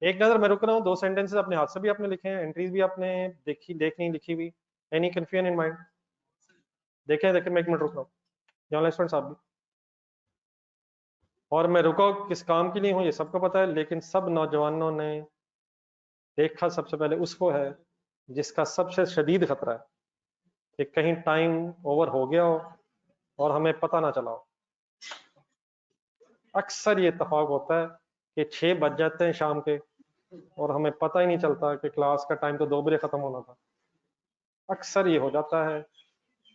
एक नजर मैं रुक रहा हूँ, 2 सेंटेंसेस अपने हाथ से भी आपने लिखे हैं, एंट्रीज भी आपने देखी, देख नहीं लिखी हुई। Any confusion in mind? देखे देखे, मैं 1 मिनट रुक रहा हूँ, जर्नलिस्ट साहब भी। और मैं रुका किस काम के लिए हूँ ये सबको पता है, लेकिन सब नौजवानों ने देखा सबसे पहले उसको है जिसका सबसे शदीद खतरा है कि कहीं टाइम ओवर हो गया हो और हमें पता ना चला हो। अक्सर ये इत्तेफाक होता है कि 6 बज जाते हैं शाम के और हमें पता ही नहीं चलता कि क्लास का टाइम तो 2 बजे खत्म होना था। अक्सर ये हो जाता है,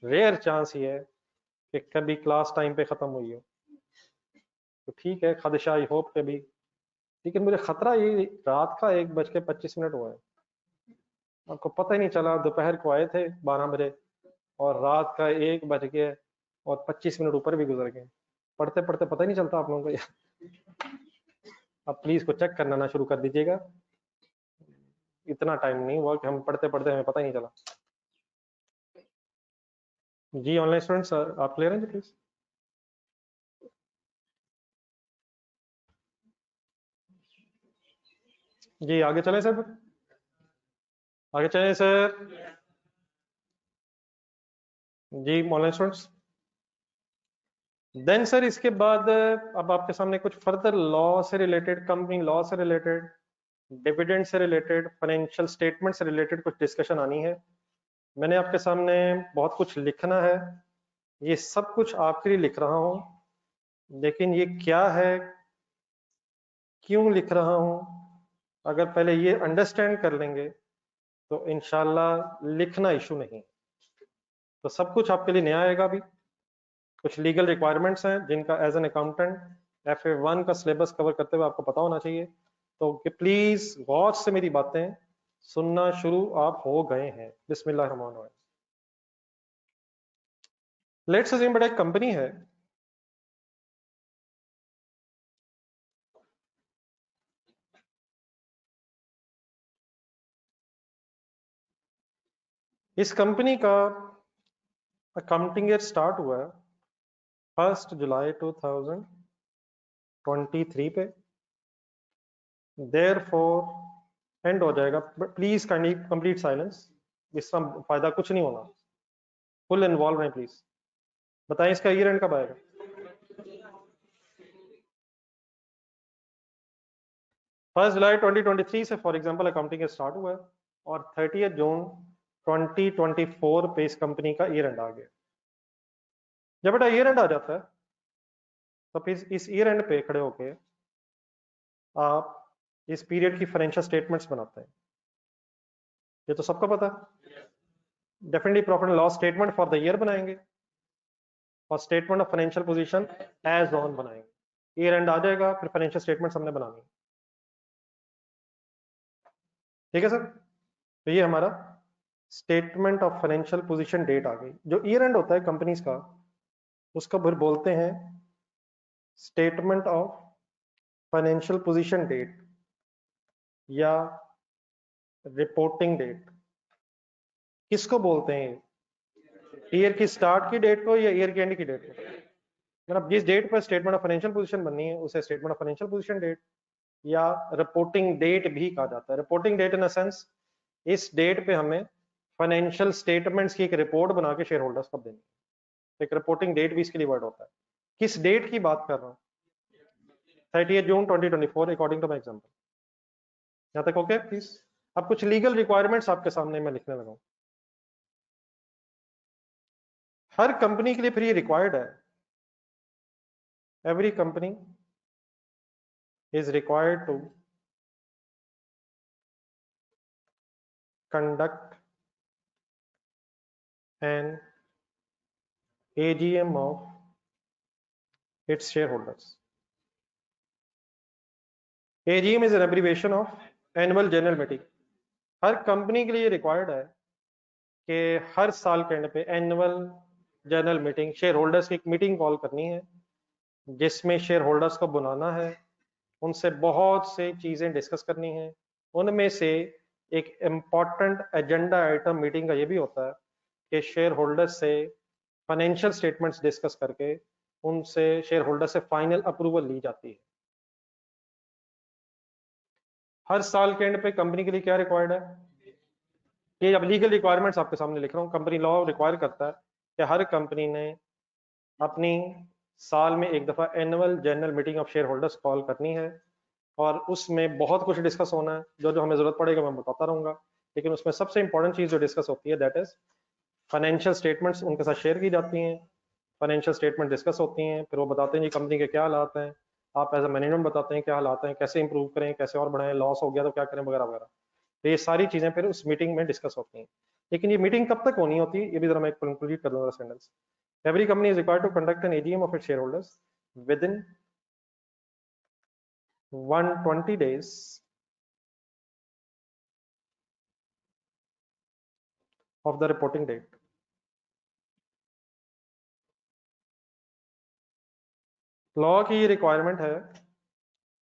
रेयर चांस ये है कि कभी क्लास टाइम पे खत्म हुई हो। तो ठीक है, खदशा आई होप कभी, लेकिन मुझे खतरा ये रात का 1:25 हुआ है, आपको पता ही नहीं चला, दोपहर को आए थे 12 बजे और रात का 1 बज गया और 25 मिनट ऊपर भी गुजर गए। पढ़ते पढ़ते पता ही नहीं चलता आप लोगों को। अब प्लीज को चेक करना ना शुरू कर दीजिएगा, इतना टाइम नहीं हुआ कि हम पढ़ते पढ़ते हमें पता ही नहीं चला। जी ऑनलाइन स्टूडेंट्स, आप क्लियर हैं जी प्लीज? जी आगे चलें सर, आगे चलें सर। जी ऑनलाइन स्टूडेंट्स, देन सर इसके बाद अब आपके सामने कुछ फर्दर लॉ से रिलेटेड, कंपनी लॉ से रिलेटेड, डिविडेंड से रिलेटेड, फाइनेंशियल स्टेटमेंट से रिलेटेड कुछ डिस्कशन आनी है। मैंने आपके सामने बहुत कुछ लिखना है, ये सब कुछ आपके लिए लिख रहा हूँ, लेकिन ये क्या है, क्यों लिख रहा हूँ, अगर पहले ये अंडरस्टैंड कर लेंगे तो इंशाल्लाह लिखना इशू नहीं। तो सब कुछ आपके लिए नया आएगा। अभी कुछ लीगल रिक्वायरमेंट्स हैं जिनका एज एन अकाउंटेंट FA1 का सिलेबस कवर करते हुए आपको पता होना चाहिए। तो प्लीज गौर से मेरी बातें सुनना शुरू आप हो गए हैं। बिस्मिल्लाह रहमान रहीम। लेट्स अज्यूम बड़ा एक कंपनी है, इस कंपनी का अकाउंटिंग ईयर स्टार्ट हुआ है 1 जुलाई 2023 पे, देयरफॉर एंड हो जाएगा। प्लीज काइंडली कंप्लीट साइलेंस, इसका फायदा कुछ नहीं होना। फुल इन्वॉल्व है प्लीज। बताएं इसका ईयर एंड कब आएगा? 1 जुलाई 2023 से फॉर एग्जांपल अकाउंटिंग स्टार्ट हुआ है और 30 जून 2024 पे इस कंपनी का ईयर एंड आ गया। जब बेटा ईयर एंड आ जाता है तो फिर इस ईयर एंड पे खड़े होके आप इस पीरियड की फाइनेंशियल स्टेटमेंट्स बनाते हैं, ये तो सबको पता है। Definitely profit and loss statement for the year बनाएंगे और statement of financial position as on बनाएंगे। ईयर एंड आ जाएगा, फिर फाइनेंशियल स्टेटमेंट्स हमने बनानी है। ठीक है सर, तो ये हमारा statement of financial position date आ गई। जो ईयर एंड होता है कंपनीज का, उसको फिर बोलते हैं statement of financial position date या रिपोर्टिंग डेट। किसको बोलते हैं? ईयर की स्टार्ट की डेट को या ईयर की एंड की डेट को? मतलब जिस डेट पर स्टेटमेंट ऑफ फाइनेंशियल पोजीशन बननी है उसे statement of financial position date या रिपोर्टिंग डेट भी कहा जाता है। Reporting date in the sense, इस डेट पे हमें फाइनेंशियल स्टेटमेंट्स की एक रिपोर्ट बना के शेयर होल्डर्स को देनी है। एक रिपोर्टिंग डेट भी इसके लिए वर्ड होता है। किस डेट की बात कर रहा हूँ? 30 June 2024 according to my example. यहाँ तक ओके प्लीज? अब कुछ लीगल रिक्वायरमेंट्स आपके सामने मैं लिखने लगा हूँ। हर कंपनी के लिए फिर ये रिक्वायर्ड है, every company is required to conduct an AGM of its shareholders. AGM is an abbreviation of annual general meeting. Her company के लिए रिक्वायर्ड है कि हर साल के एंड पे annual general meeting, share holders की एक मीटिंग कॉल करनी है, जिसमें शेयर होल्डर्स को बुलाना है, उनसे बहुत से चीज़ें डिस्कस करनी है। उनमें से एक इम्पॉर्टेंट एजेंडा आइटम मीटिंग का ये भी होता है कि शेयर होल्डर्स से फाइनेंशियल स्टेटमेंट्स डिस्कस करके उनसे शेयर होल्डर से फाइनल अप्रूवल ली जाती है। हर साल के एंड पे कंपनी के लिए क्या रिक्वायर्ड है, ये अब लीगल रिक्वायरमेंट्स आपके सामने लिख रहा हूँ। कंपनी लॉ रिक्वायर करता है कि हर कंपनी ने अपनी साल में एक दफ़ा annual general meeting of share holders call करनी है, और उसमें बहुत कुछ डिस्कस होना है। जो जो हमें ज़रूरत पड़ेगा मैं बताता रहूँगा, लेकिन उसमें सबसे इंपॉर्टेंट चीज़ जो डिस्कस होती है दैट इज़ फाइनेंशियल स्टेटमेंट्स उनके साथ शेयर की जाती हैं। फाइनेंशियल स्टेटमेंट डिस्कस होती हैं, फिर वो बताते हैं जी कंपनी के क्या हालात हैं, आप एज ए मैनेजमेंट बताते हैं क्या हालात हैं, कैसे इंप्रूव करें, कैसे और बढ़ाएं, लॉस हो गया तो क्या करें, वगैरह वगैरह। तो ये सारी चीज़ें फिर उस मीटिंग में डिस्कस होती हैं। लेकिन ये मीटिंग कब तक होनी होती है, ये भी जरा मैं कंक्लूड कर दूंगा sentence. Every company is required to conduct an AGM of its share holders within 120 days of the reporting date। Law की ये रिक्वायरमेंट है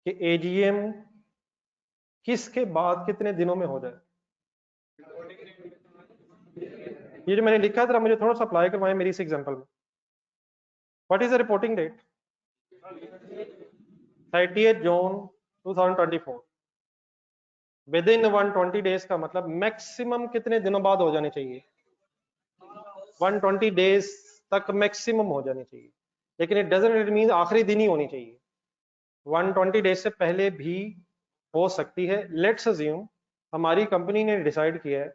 कि एजीएम किसके बाद कितने दिनों में हो जाए। ये जो मैंने लिखा है, जरा मुझे थोड़ा सा अप्लाई करवाएं मेरी इस एग्जांपल में। What is the reporting date? 30 June 2024। Within 120 days का मतलब मैक्सिमम कितने दिनों बाद हो जाने चाहिए? 120 डेज तक मैक्सिमम हो जानी चाहिए, लेकिन इट डजंट मीन आखिरी दिन ही होनी चाहिए। 120 डेज से पहले भी हो सकती है। लेट्स अज्यूम हमारी कंपनी ने डिसाइड किया है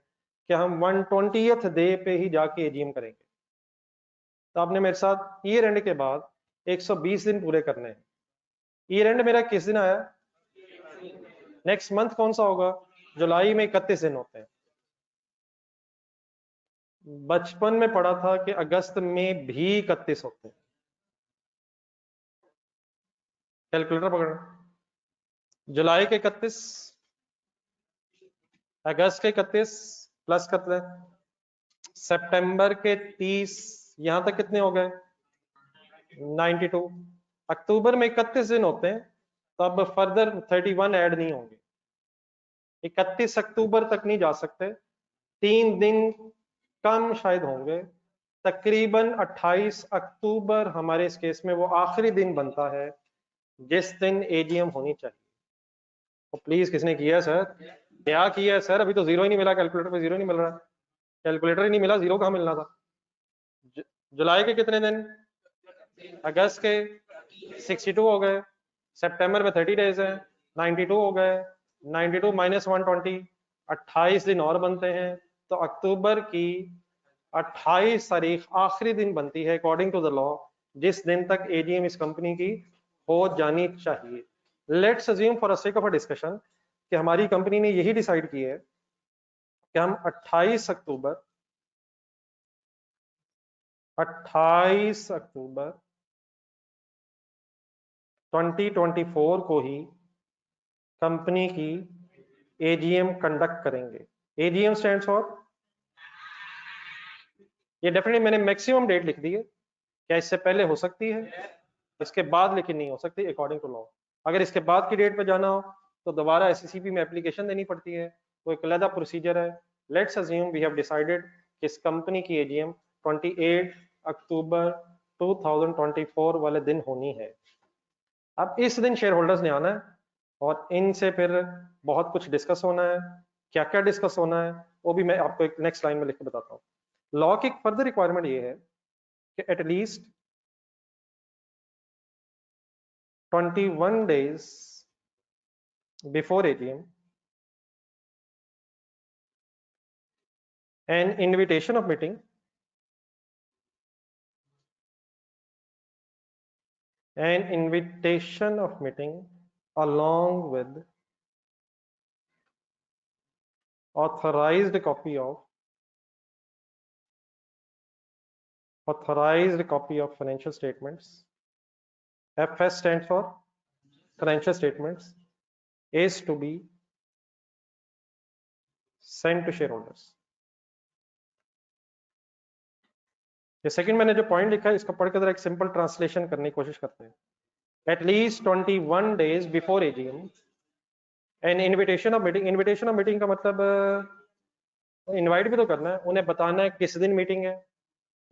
कि हम 120th डे पे ही जाके एजीएम करेंगे, तो आपने मेरे साथ ईयर एंड के बाद 120 दिन पूरे करने हैं। ईयर एंड मेरा किस दिन आया? नेक्स्ट मंथ कौन सा होगा? जुलाई में 31 दिन होते हैं। बचपन में पढ़ा था कि अगस्त में भी 31 होते हैं। कैलकुलेटर पकड़ना। जुलाई के 31, अगस्त के 31 प्लस करते हैं, सितंबर के 30, यहां तक कितने हो गए? 92। अक्टूबर में 31 दिन होते हैं, तब फर्दर 31 ऐड नहीं होंगे। 31 अक्टूबर तक नहीं जा सकते, 3 दिन कम शायद होंगे। तकरीबन 28 अक्टूबर हमारे इस केस में वो आखिरी दिन बनता है जिस दिन एजीएम होनी चाहिए। तो प्लीज किसने किया सर? क्या किया है सर? अभी तो जीरो ही नहीं मिला, कैलकुलेटर पे जीरो नहीं मिल रहा। कैलकुलेटर ही नहीं मिला, जीरो कहाँ मिलना था? जुलाई के कितने दिन? अगस्त के 62 हो गए, सितंबर में 30 डेज है, 92 हो गए, 92 माइनस 120, 28 दिन और बनते हैं। तो अक्टूबर की 28 तारीख आखिरी दिन बनती है अकॉर्डिंग टू द लॉ, जिस दिन तक एजीएम इस कंपनी की हो जानी चाहिए। Let's assume for the sake of a discussion कि हमारी कंपनी ने यही डिसाइड किया है कि हम 28 अक्टूबर 2024 को ही कंपनी की एजीएम कंडक्ट करेंगे। एजीएम स्टैंड्स फॉर, ये डेफिनेटली मैंने मैक्सिमम डेट लिख दी है, क्या इससे पहले हो सकती है, इसके बाद लेकिन नहीं हो सकती अकॉर्डिंग टू लॉ। अगर इसके बाद की डेट पे जाना हो तो दोबारा एससीसीपी में एप्लीकेशन देनी पड़ती है, वो एक अलग प्रोसीजर है। Let's assume we have decided कि इस कंपनी की एजीएम 28 अक्टूबर 2024 वाले दिन होनी है। अब इस दिन शेयर होल्डर्स ने आना है और इनसे फिर बहुत कुछ डिस्कस होना है। क्या क्या डिस्कस होना है वो भी मैं आपको एक नेक्स्ट लाइन में लिख के बताता हूँ। लॉ की फर्दर रिक्वायरमेंट ये है कि at least 21 days before AGM an invitation of meeting along with authorized copy of financial statements. FS stands for financial statements is to be sent to shareholders। ये सेकंड मैंने जो पॉइंट लिखा है इसको पढ़ के जरा एक सिंपल ट्रांसलेशन करने की कोशिश करते हैं। At least 21 days before AGM N invitation of meeting. Invitation of meeting का मतलब इनवाइट भी तो करना है, उन्हें बताना है किस दिन मीटिंग है,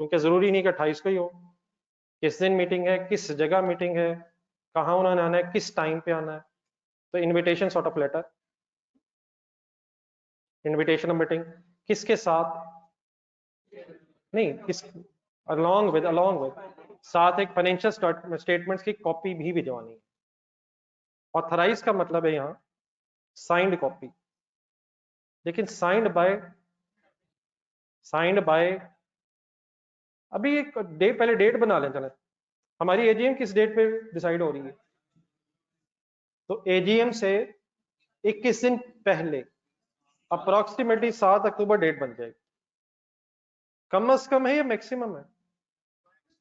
क्योंकि जरूरी नहीं कि 28 को ही हो। किस दिन मीटिंग है, किस जगह मीटिंग है, कहाँ उन्होंने आना है, किस टाइम पे आना है। तो invitation sort of letter, invitation of meeting किसके साथ, नहीं किस, अलोंग विद साथ एक फाइनेंशियल स्टेटमेंट्स की कॉपी भी भिजवानी है। ऑथराइज का मतलब है यहाँ साइंड कॉपी, लेकिन साइंड बाय अभी एक पहले डेट बना लें। चले, हमारी एजीएम किस डेट पे डिसाइड हो रही है, तो एजीएम से 21 दिन पहले अप्रोक्सीमेटली 7 अक्टूबर डेट बन जाएगी। कम से कम है या मैक्सिमम है?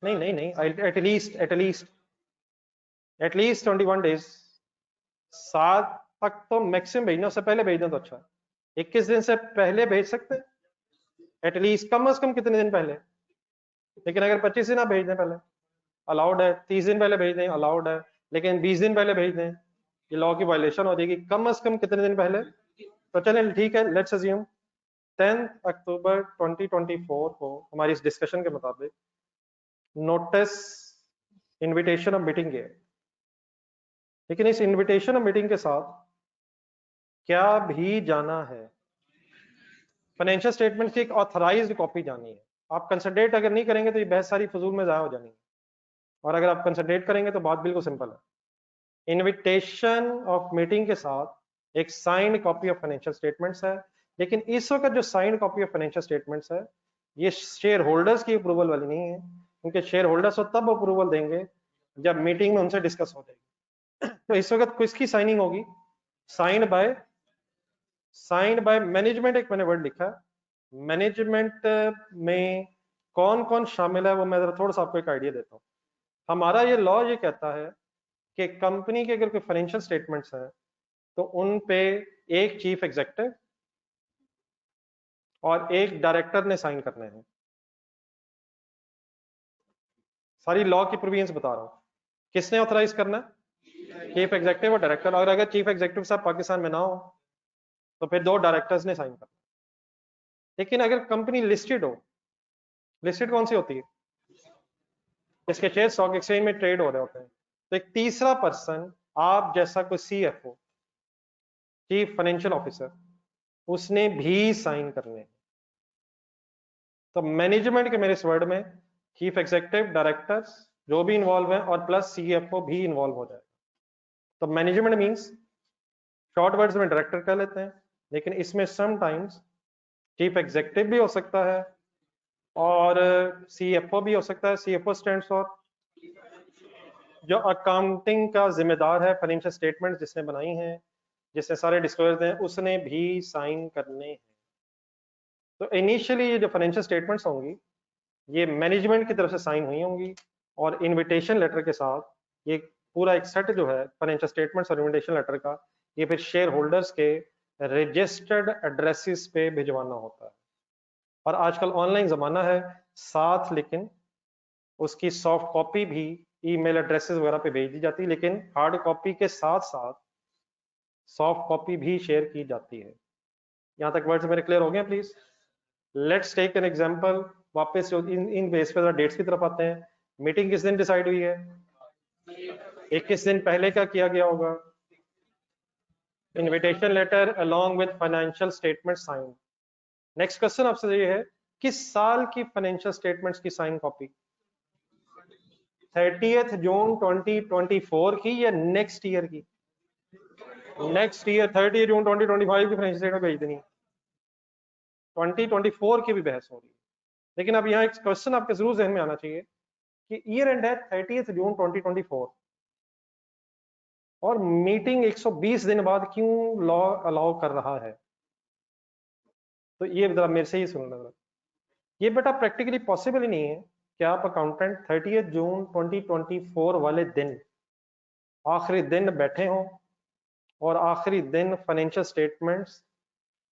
नहीं, एटलीस्ट 21 डेज। 7 तक तो मैक्सिमम भेजना, उससे पहले भेजना तो अच्छा। 21 दिन से पहले भेज सकते हैं एटलीस्ट, कम से कम कितने दिन पहले। लेकिन अगर 25 दिन आप भेज दें पहले अलाउड है, 30 दिन पहले भेज दें अलाउड है, लेकिन 20 दिन पहले भेज दें ये लॉ की वायलेशन हो जाएगी। कम से कम कितने दिन पहले? तो चलें ठीक है, लेट्स अज्यूम 10 अक्टूबर 2024 को हमारी इस डिस्कशन के मुताबिक नोटिस इनविटेशन ऑफ मीटिंग है। लेकिन इस इनविटेशन ऑफ मीटिंग के साथ क्या भी जाना है, फाइनेंशियल स्टेटमेंट की एक ऑथराइज्ड कॉपी जानी है। आप कंसंट्रेट अगर नहीं करेंगे तो ये बहस सारी फजूल में ज़ाया हो जानी है, और अगर आप कंसंट्रेट करेंगे तो बात बिल्कुल सिंपल है। इनविटेशन ऑफ मीटिंग के साथ एक signed copy of financial statements है, लेकिन इस वक्त जो signed copy of financial statements है ये शेयर होल्डर्स की अप्रूवल वाली नहीं है, क्योंकि शेयर होल्डर्स को तब अप्रूवल देंगे जब मीटिंग में उनसे डिस्कस हो जाएगी। तो इस वक्त किसकी साइनिंग होगी? Signed by management. एक मैंने वर्ड लिखा है, मैनेजमेंट में कौन कौन शामिल है वो मैं जरा थोड़ा सा आपको एक आइडिया देता हूँ। हमारा ये लॉ ये कहता है कि कंपनी के अगर कोई फाइनेंशियल स्टेटमेंट्स है तो उन पे एक चीफ एग्जीक्यूटिव और एक डायरेक्टर ने साइन करने हैं। सारी लॉ की प्रोविजंस बता रहा हूं, किसने ऑथराइज करना है? चीफ एग्जीक्यूटिव और डायरेक्टर। और अगर चीफ एग्जीक्यूटिव साहब पाकिस्तान में ना हो तो फिर 2 डायरेक्टर्स ने साइन करना। लेकिन अगर कंपनी लिस्टेड हो, लिस्टेड कौन सी होती है? जिसके शेयर स्टॉक एक्सचेंज में ट्रेड हो रहे होते हैं, तो एक तीसरा पर्सन आप जैसा कोई सीएफओ, चीफ फाइनेंशियल ऑफिसर, उसने भी साइन करने हैं। तो मैनेजमेंट के मेरे इस वर्ड में चीफ एग्जीक्यूटिव, डायरेक्टर्स जो भी इन्वॉल्व है और प्लस सीएफओ भी इन्वॉल्व हो जाएगा। तो मैनेजमेंट मींस शॉर्ट वर्ड्स में डायरेक्टर कह लेते हैं, लेकिन इसमें समटाइम्स चीफ एग्जीक्यूटिव भी हो सकता है और सीएफओ भी हो सकता है। सीएफओ स्टैंड्स फॉर जो अकाउंटिंग का जिम्मेदार है, फाइनेंशियल स्टेटमेंट जिसने बनाई हैं, जिसने सारे डिस्क्लोजर हैं, उसने भी साइन करने हैं। तो इनिशियली ये जो फाइनेंशियल स्टेटमेंट्स होंगी ये मैनेजमेंट की तरफ से साइन हुई होंगी, और इनविटेशन लेटर के साथ ये पूरा एक सेट जो है फाइनेंशियल स्टेटमेंट्स और इनविटेशन लेटर का, ये फिर शेयर होल्डर्स के रजिस्टर्ड एड्रेसेस पे भिजवाना होता है। और आजकल ऑनलाइन जमाना है, साथ लेकिन उसकी सॉफ्ट कॉपी भी ईमेल एड्रेसेस वगैरह पे भेज दी जाती है, लेकिन हार्ड कॉपी के साथ साथ सॉफ्ट कॉपी भी शेयर की जाती है। यहाँ तक वर्ड्स मेरे क्लियर हो गए? Please let's take an example. वापस इन बेस पे डेट्स की तरफ आते हैं। मीटिंग किस दिन डिसाइड हुई है? 21 दिन पहले क्या किया गया होगा? Invitation letter along with financial statement sign. Next question आपसे ये है, किस साल की फाइनेंशियल स्टेटमेंट्स की साइन कॉपी? 30 जून 2024 की या नेक्स्ट ईयर की? नेक्स्ट ईयर 30 जून 2025 की फाइनेंशियल स्टेटमेंट भेज देनी। 2024 की भी बहस हो रही है, लेकिन अब यहाँ एक क्वेश्चन आपके जरूर जहन में आना चाहिए कि ईयर एंड है 30 जून 2024 और मीटिंग 120 दिन बाद क्यों लॉ अलाउ कर रहा है? तो ये जरा मेरे से ही सुनना, ये बेटा प्रैक्टिकली पॉसिबल ही नहीं है कि आप अकाउंटेंट 30 जून 2024 वाले दिन आखिरी दिन बैठे हों और आखिरी दिन फाइनेंशियल स्टेटमेंट्स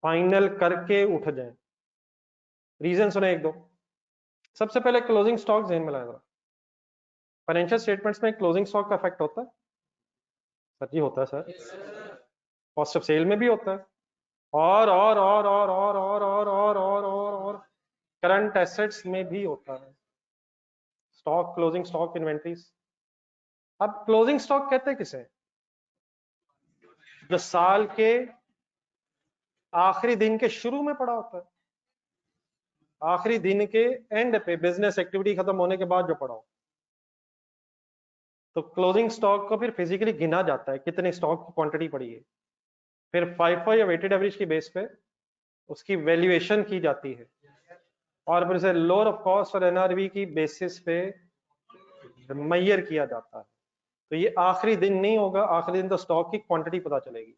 फाइनल करके उठ जाएं। रीजन सुने एक दो। सबसे पहले क्लोजिंग स्टॉक ध्यान में लाएगा। फाइनेंशियल स्टेटमेंट्स में क्लोजिंग स्टॉक का इफेक्ट होता है? सर जी होता है सर। कॉस्ट ऑफ सेल में भी होता है, और करंट एसेट्स में भी होता है। Stock, closing stock, inventories. अब क्लोजिंग स्टॉक कहते हैं किसे? जो साल के आखिरी दिन के शुरू में पड़ा होता है, आखिरी दिन के एंड पे, बिजनेस एक्टिविटी खत्म होने के बाद जो पड़ा हो। तो क्लोजिंग स्टॉक को फिर फिजिकली गिना जाता है, कितने स्टॉक की क्वांटिटी पड़ी है, फिर FIFO या वेटेड एवरेज की बेस पे उसकी वैल्यूएशन की जाती है, और फिर से लोअर ऑफ कॉस्ट और NRV की बेसिस पे मैयर किया जाता है। तो ये आखिरी दिन नहीं होगा, आखिरी दिन तो स्टॉक की क्वांटिटी पता चलेगी।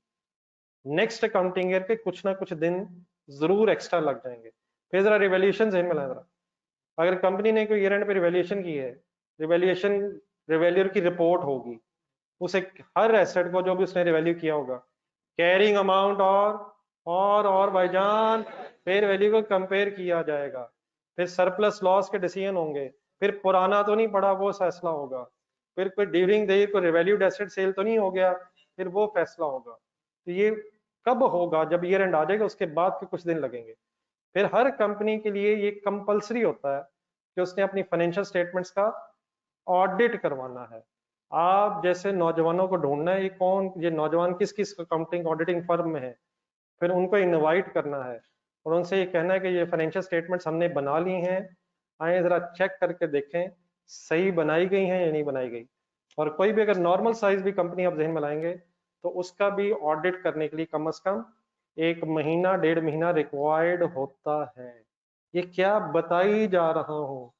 नेक्स्ट अकाउंटिंग ईयर के कुछ ना कुछ दिन जरूर एक्स्ट्रा लग जाएंगे। फिर जरा रिवैल्यूएशन ध्यान में लाएं जरा। अगर कंपनी ने कोई ईयर एंड पे रिवैल्यूएशन की है, रिवैल्यूएशन रिवैल्यूअर की रिपोर्ट होगी, उसे हर एसेट को जो भी उसने रिवैल्यू किया होगा, कैरिंग अमाउंट और भाईजान फेयर वैल्यू को कंपेयर किया जाएगा। फिर सरप्लस लॉस के डिसीजन होंगे, फिर पुराना तो नहीं पड़ा वो फैसला होगा, फिर कोई ड्यूरिंग द ईयर कोई रिवैल्यूड एसेट सेल तो नहीं हो गया, फिर वो फैसला होगा। तो ये कब होगा? जब ईयर एंड आ जाएगा उसके बाद के कुछ दिन लगेंगे। फिर हर कंपनी के लिए ये कंपलसरी होता है कि उसने अपनी फाइनेंशियल स्टेटमेंट्स का ऑडिट करवाना है। आप जैसे नौजवानों को ढूंढना है, ये नौजवान किस किस अकाउंटिंग ऑडिटिंग फर्म में है, फिर उनको इनवाइट करना है और उनसे ये कहना है कि ये फाइनेंशियल स्टेटमेंट्स हमने बना ली हैं, आए जरा चेक करके देखें सही बनाई गई हैं या नहीं बनाई गई। और कोई भी अगर नॉर्मल साइज भी कंपनी आप जहन में लाएंगे तो उसका भी ऑडिट करने के लिए कम से कम 1 महीना 1.5 महीना रिक्वायर्ड होता है। ये क्या बताई जा रहा हूँ?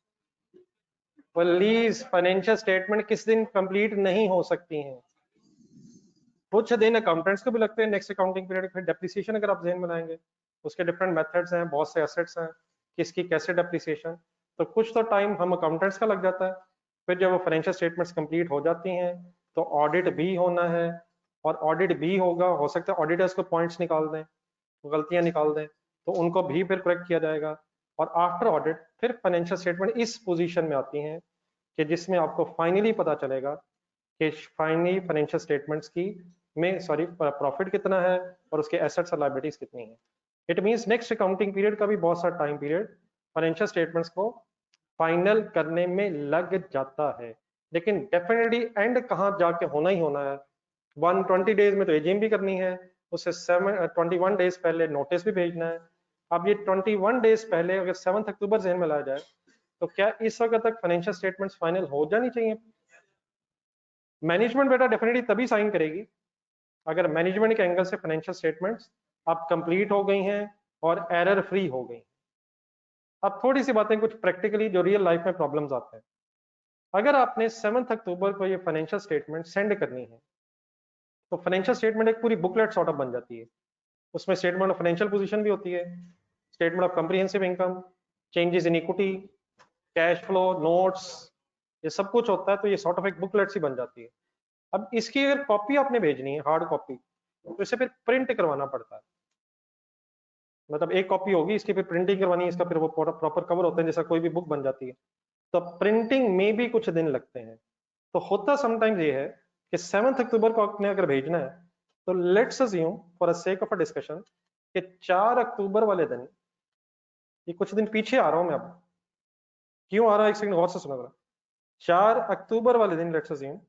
प्लीज, फाइनेंशियल स्टेटमेंट किस दिन कंप्लीट नहीं हो सकती हैं। कुछ दिन अकाउंटेंट्स को भी लगते हैं नेक्स्ट अकाउंटिंग पीरियड। फिर डेप्रिसिएशन अगर आप ध्यान बनाएंगे, उसके डिफरेंट मेथड्स हैं, बहुत से एसेट्स हैं, किसकी कैसे डेप्रिसिएशन, तो कुछ तो टाइम हम अकाउंटेंट्स का लग जाता है। फिर जब वो फाइनेंशियल स्टेटमेंट्स कंप्लीट हो जाती हैं तो ऑडिट भी होना है, और ऑडिट भी होगा, हो सकता है ऑडिटर्स को पॉइंट्स निकाल दें, गलतियां निकाल दें, तो उनको भी फिर करेक्ट किया जाएगा। और आफ्टर ऑडिट फिर फाइनेंशियल स्टेटमेंट इस पोजीशन में आती हैं कि जिसमें आपको फाइनली पता चलेगा कि फाइनली फाइनेंशियल स्टेटमेंट्स की में प्रॉफिट कितना है और उसके एसेट्स और लायबिलिटीज कितनी है। It means next accounting period का भी बहुत सारा टाइम पीरियड फाइनेंशियल स्टेटमेंट्स को फाइनल करने में लग जाता है। लेकिन डेफिनेटली एंड कहाँ जाके होना ही होना है। 120 डेज में तो एजीएम भी करनी है, उससे 21 डेज पहले नोटिस भी भेजना है। अब ये 21 डेज पहले अगर 7 अक्टूबर जहन में लाया जाए तो क्या इस वक्त तक फाइनेंशियल स्टेटमेंट्स फाइनल हो जानी चाहिए? मैनेजमेंट बेटा डेफिनेटली तभी साइन करेगी अगर मैनेजमेंट के एंगल से फाइनेंशियल स्टेटमेंट्स अब कंप्लीट हो गई हैं और एरर फ्री हो गई। अब थोड़ी सी बातें कुछ प्रैक्टिकली जो रियल लाइफ में प्रॉब्लम्स आते हैं। अगर आपने 7 अक्टूबर को ये फाइनेंशियल स्टेटमेंट सेंड करनी है तो फाइनेंशियल स्टेटमेंट एक पूरी बुकलेट सॉर्ट ऑफ बन जाती है। उसमें स्टेटमेंट ऑफ फाइनेंशियल पोजीशन भी होती है, statement of comprehensive income, changes in equity, cash flow, notes, ये सब कुछ होता है। तो ये सॉर्ट ऑफ एक बुकलेट सी बन जाती है। अब इसकी अगर कॉपी आपने भेजनी है, हार्ड कॉपी, तो इसे फिर प्रिंट करवाना पड़ता है। मतलब एक कॉपी होगी, इसकी फिर प्रिंटिंग करवानी है, इसका फिर वो प्रॉपर कवर होता है, जैसा कोई भी बुक बन जाती है। तो प्रिंटिंग में भी कुछ दिन लगते हैं। तो होता समटाइम्स ये है कि 7 अक्टूबर को आपने अगर भेजना है तो let's assume for a sake of a discussion कि 4 अक्टूबर वाले दिन, ये कुछ दिन पीछे आ रहा हूं मैं, अब क्यों आ रहा है एक सेकंड गौर से सुना जरा। 4 अक्टूबर वाले दिन लेट्स अज्यूम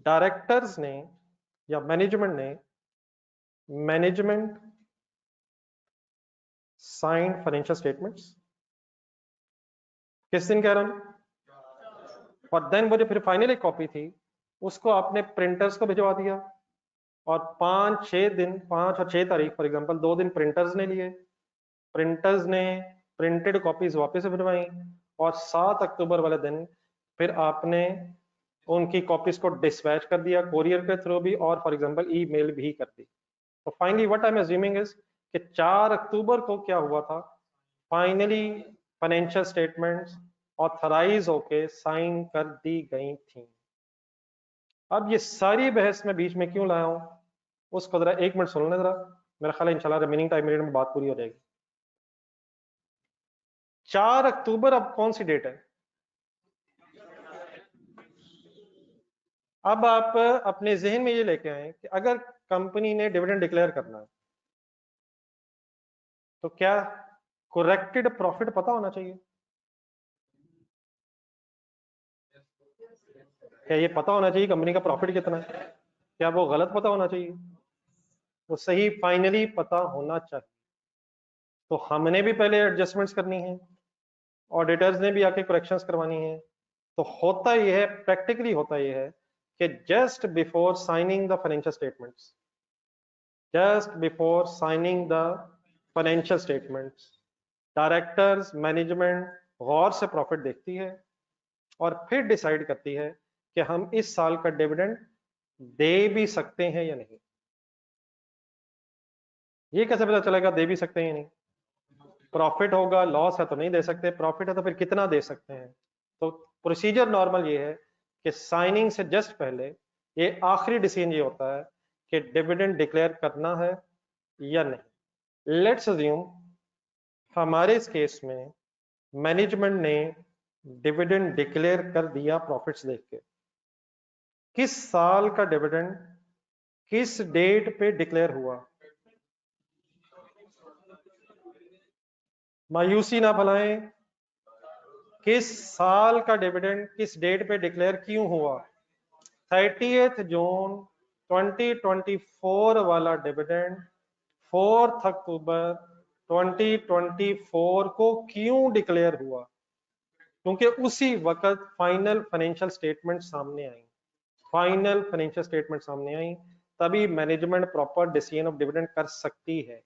डायरेक्टर्स ने या मैनेजमेंट साइंड फाइनेंशियल स्टेटमेंट्स। किस दिन कह रहा हूं? और देन वो जो फिर फाइनल एक कॉपी थी उसको आपने प्रिंटर्स को भिजवा दिया, और 5 और 6 तारीख फॉर एग्जांपल 2 दिन प्रिंटर्स ने लिए, प्रिंटर्स ने प्रिंटेड कॉपीज वापस भिजवाई, और 7 अक्टूबर वाले दिन फिर आपने उनकी कॉपीज को डिस्पैच कर दिया कोरियर के थ्रू भी, और फॉर एग्जांपल ईमेल भी कर दी। तो finally what I am assuming is कि 4 अक्टूबर को क्या हुआ था, फाइनली फाइनेंशियल स्टेटमेंट्स ऑथराइज होके साइन कर दी गई थी। अब ये सारी बहस मैं बीच में क्यों लाया हूं, उसको जरा 1 मिनट सुन लें जरा, मेरा ख्याल है इंशाल्लाह रिमेनिंग टाइम पीरियड में बात पूरी हो जाएगी। 4 अक्टूबर अब कौन सी डेट है? अब आप अपने जहन में ये लेके आए कि अगर कंपनी ने डिविडेंड डिक्लेयर करना है तो क्या करेक्टेड प्रॉफिट पता होना चाहिए? क्या ये पता होना चाहिए कंपनी का प्रॉफिट कितना है? क्या वो गलत पता होना चाहिए? वो सही फाइनली पता होना चाहिए। तो हमने भी पहले एडजस्टमेंट्स करनी है, ऑडिटर्स ने भी आके करेक्शंस करवानी है। तो होता यह है, प्रैक्टिकली होता यह है कि just before signing the financial statements, just before signing the financial statements, directors management गौर से प्रॉफिट देखती है और फिर डिसाइड करती है कि हम इस साल का डिविडेंड दे भी सकते हैं या नहीं। ये कैसे पता चलेगा दे भी सकते हैं या नहीं? प्रॉफिट होगा, लॉस है तो नहीं दे सकते, प्रॉफिट है तो फिर कितना दे सकते हैं। तो प्रोसीजर नॉर्मल ये है कि साइनिंग से जस्ट पहले ये आखिरी डिसीजन ये होता है कि डिविडेंड डिक्लेयर करना है या नहीं। लेट्स अज्यूम हमारे इस केस में मैनेजमेंट ने डिविडेंड डिक्लेयर कर दिया प्रॉफिट्स देख के। किस साल का डिविडेंड किस डेट पे डिक्लेयर हुआ? मायूसी ना फैलाएं, किस साल का डिविडेंड किस डेट पे डिक्लेयर क्यों हुआ? 30 जून 2024 वाला डिविडेंड 4 अक्टूबर 2024 को क्यों डिक्लेयर हुआ? क्योंकि उसी वक्त फाइनल फाइनेंशियल स्टेटमेंट सामने आई, फाइनल फाइनेंशियल स्टेटमेंट सामने आई, तभी management proper decision of dividend कर सकती है।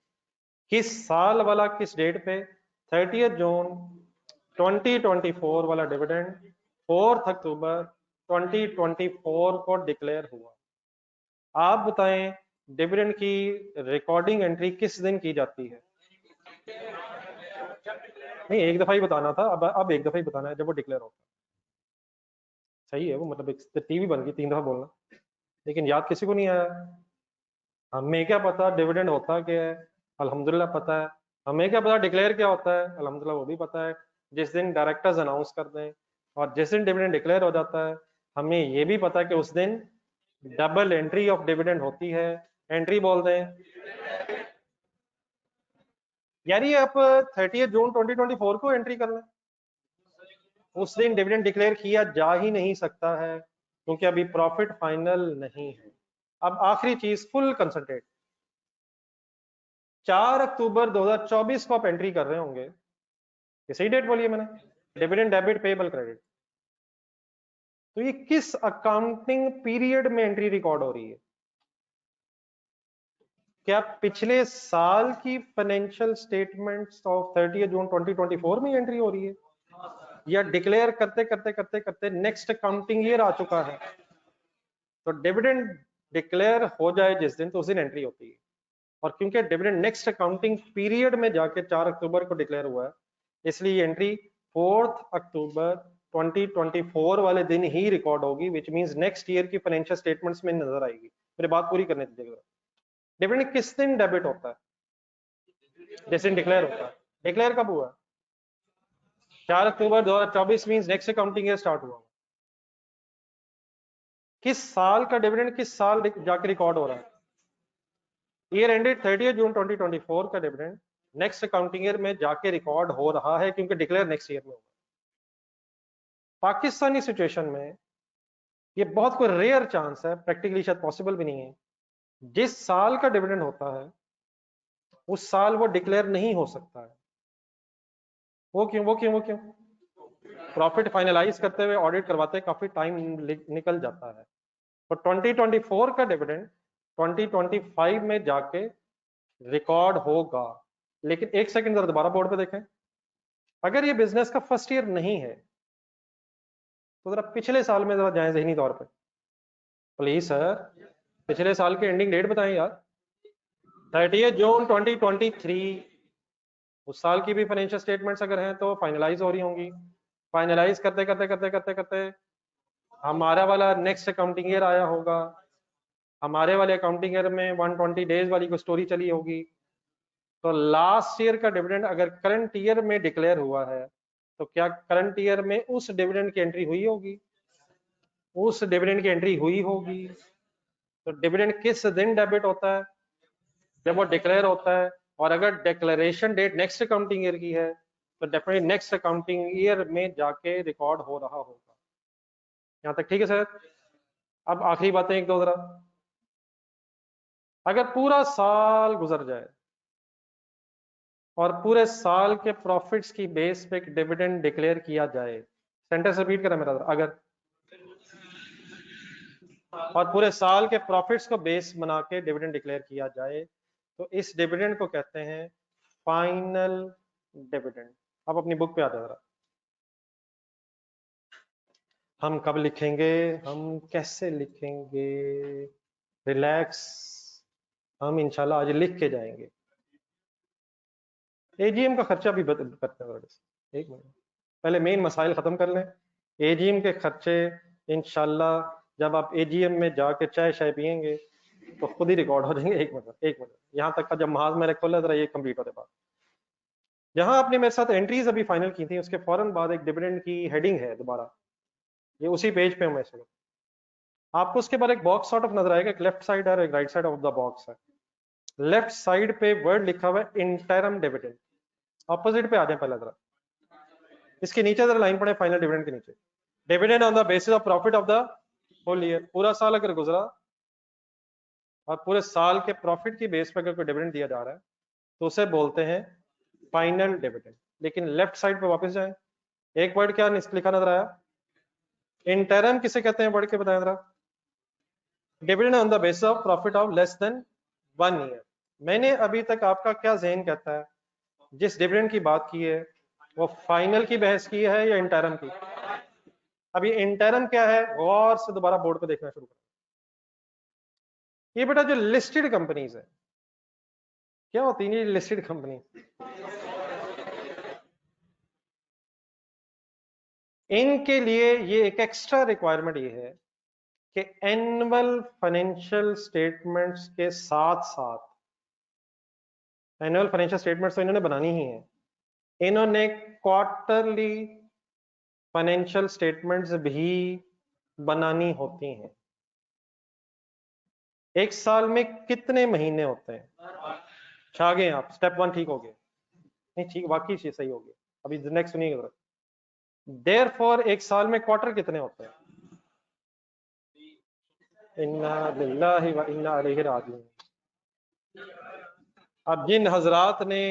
किस साल वाला किस डेट पे? 30 जून 2024 वाला डिविडेंड 4 अक्टूबर 2024 को डिक्लेयर हुआ। आप बताएं डिविडेंड की रिकॉर्डिंग एंट्री किस दिन की जाती है? नहीं, एक दफा ही बताना था, अब एक दफा ही बताना है जब वो डिक्लेयर होता है। सही है वो, मतलब एक टीवी बन गई 3 दफा बोलना, लेकिन याद किसी को नहीं आया। हमें क्या पता डिविडेंड होता क्या है? अल्हम्दुलिल्लाह पता है। हमें क्या पता डिक्लेयर क्या होता है? अल्हम्दुलिल्लाह वो भी पता है। जिस दिन डायरेक्टर्स अनाउंस कर दें और जिस दिन डिविडेंड डिक्लेयर हो जाता है, हमें ये भी पता है कि उस दिन डबल एंट्री ऑफ डिविडेंड होती है। एंट्री बोल दें यार, ये आप 30 जून 2024 को एंट्री करना है, उस दिन डिविडेंड डिक्लेयर किया जा ही नहीं सकता है क्योंकि अभी प्रॉफिट फाइनल नहीं है। अब आखिरी चीज, फुल कंसंट्रेट। 4 अक्टूबर 2024 को आप एंट्री कर रहे होंगे, ये सही डेट बोलिए मैंने, डिविडेंड डेबिट पेबल क्रेडिट। तो ये किस अकाउंटिंग पीरियड में एंट्री रिकॉर्ड हो रही है? क्या पिछले साल की फाइनेंशियल स्टेटमेंट्स ऑफ 30 जून 2024 में एंट्री हो रही है, या डिक्लेयर करते करते करते करते नेक्स्ट अकाउंटिंग ईयर आ चुका है? तो डिविडेंड डिक्लेयर हो जाए जिस दिन, तो उस दिन एंट्री होती है। और क्योंकि डिविडेंड नेक्स्ट अकाउंटिंग पीरियड में जाके 4 अक्टूबर को डिक्लेयर हुआ है, इसलिए एंट्री 4 अक्टूबर 2024 वाले दिन ही रिकॉर्ड होगी, विच मींस नेक्स्ट ईयर की फाइनेंशियल स्टेटमेंट्स में नजर आएगी। मेरी बात पूरी करने दीजिएगा। डिविडेंड किस दिन डेबिट होता है? जिस दिन डिक्लेयर होता है। डिक्लेयर कब हुआ? 4 अक्टूबर 2024 means next accounting year start हुआ। किस साल का डिविडेंड किस साल जाके रिकॉर्ड हो रहा है? ईयर एंडेड 30 जून 2024 का डिविडेंड नेक्स्ट अकाउंटिंग ईयर में जाके रिकॉर्ड हो रहा है क्योंकि डिक्लेयर नेक्स्ट ईयर में होगा। पाकिस्तानी सिचुएशन में ये बहुत कोई रेयर चांस है, प्रैक्टिकली शायद पॉसिबल भी नहीं है, जिस साल का डिविडेंड होता है उस साल वो डिक्लेयर नहीं हो सकता है। वो क्यों? प्रॉफिट फाइनलाइज करते हुए ऑडिट करवाते काफी टाइम निकल जाता है। तो 2024 का डिविडेंड 2025 में जाके रिकॉर्ड होगा। लेकिन एक सेकंड जरा दोबारा बोर्ड पे देखें, अगर ये बिजनेस का फर्स्ट ईयर नहीं है तो जरा पिछले साल में जरा जाएं ज़हनी तौर पे, प्लीज सर, पिछले साल की एंडिंग डेट बताएं यार। 30 जून 2023, उस साल की भी फाइनेंशियल स्टेटमेंट्स अगर हैं तो फाइनलाइज हो रही होंगी। फाइनलाइज करते करते करते करते करते हमारा वाला नेक्स्ट अकाउंटिंग ईयर आया होगा, हमारे वाले अकाउंटिंग ईयर में 120 डेज वाली कोई स्टोरी चली होगी। तो लास्ट ईयर का डिविडेंड अगर करंट ईयर में डिक्लेयर हुआ है तो क्या करंट ईयर में उस डिविडेंड की एंट्री हुई होगी? उस डिविडेंड की एंट्री हुई होगी। तो डिविडेंड किस दिन डेबिट होता है? जब वो डिक्लेयर होता है। और अगर declaration date next accounting year की है तो डेफिनेटली नेक्स्ट अकाउंटिंग ईयर में जाके रिकॉर्ड हो रहा होगा। यहां तक ठीक है सर? अब आखिरी बातें एक दो जरा। अगर पूरा साल गुजर जाए और पूरे साल के प्रॉफिट्स की बेस पे एक डिविडेंड डिक्लेयर किया जाए, सेंटेंस रिपीट करें मेरा, अगर और पूरे साल के प्रॉफिट्स को बेस बना के डिविडेंड डिक्लेयर किया जाए तो इस डिविडेंड को कहते हैं फाइनल डिविडेंड। अब अपनी बुक पे आ जाए जरा। हम कब लिखेंगे, हम कैसे लिखेंगे? रिलैक्स, हम इंशाल्लाह आज लिख के जाएंगे। एजीएम का खर्चा भी करते हैं। एक मिनट, पहले मेन मसाइल खत्म कर लें। एजीएम के खर्चे इंशाल्लाह जब आप एजीएम में जाके चाय शाय पियेंगे तो खुद ही रिकॉर्ड हो जाएंगे। एक मिनट यहाँ तक का जब महाज मैंने खोला जरा ये कंप्लीट होने बाद, जहां आपने मेरे साथ एंट्रीज अभी फाइनल की थी उसके फौरन बाद एक डिविडेंड की हेडिंग है दोबारा, ये उसी पेज पे हूं मैं इस वक्त। आपको उसके बाद एक बॉक्स सॉर्ट ऑफ नजर आएगा, एक लेफ्ट साइड है और एक right side of the box है। लेफ्ट साइड पे वर्ड लिखा हुआ है इंटरम डिविडेंड, ऑपोजिट पे आ जाए पहले जरा। इसके नीचे जरा लाइन पड़े फाइनल डिविडेंड के नीचे, dividend on the basis of profit of the whole year. पूरा साल अगर गुजरा और पूरे साल के प्रॉफिट की बेस पर अगर कोई डिविडेंड दिया जा रहा है तो उसे बोलते हैं फाइनल डिविडेंड। लेकिन लेफ्ट साइड पे वापस जाएं, एक वर्ड क्या लिखा नजर आया? इंटरम किसे कहते हैं वर्ड के बताएं जरा? Dividend on the basis of profit of less than 1 year. मैंने अभी तक आपका क्या ज़हन कहता है, जिस डिविडेंड की बात की है वो फाइनल की बहस की है या इंटरम की? अभी इंटरम क्या है गौर से दोबारा बोर्ड पे देखना शुरू करें। ये बेटा जो लिस्टेड कंपनीज है, क्या होती है लिस्टेड कंपनी? इनके लिए ये एक एक्स्ट्रा रिक्वायरमेंट ये है कि एनुअल फाइनेंशियल स्टेटमेंट्स के साथ साथ, एनुअल फाइनेंशियल स्टेटमेंट्स तो इन्होंने बनानी ही है, इन्होंने क्वार्टरली फाइनेंशियल स्टेटमेंट्स भी बनानी होती हैं। एक साल में कितने महीने होते हैं? छा गए आप, स्टेप 1 ठीक हो गया। नहीं ठीक, वाकई सही हो गया। अभी नेक्स्ट सुनिएगा। देयरफॉर एक साल में क्वार्टर कितने होते हैं? इन्ना लिल्लाहि व इन्ना इलैहि राजिऊन। अब जिन हजरात ने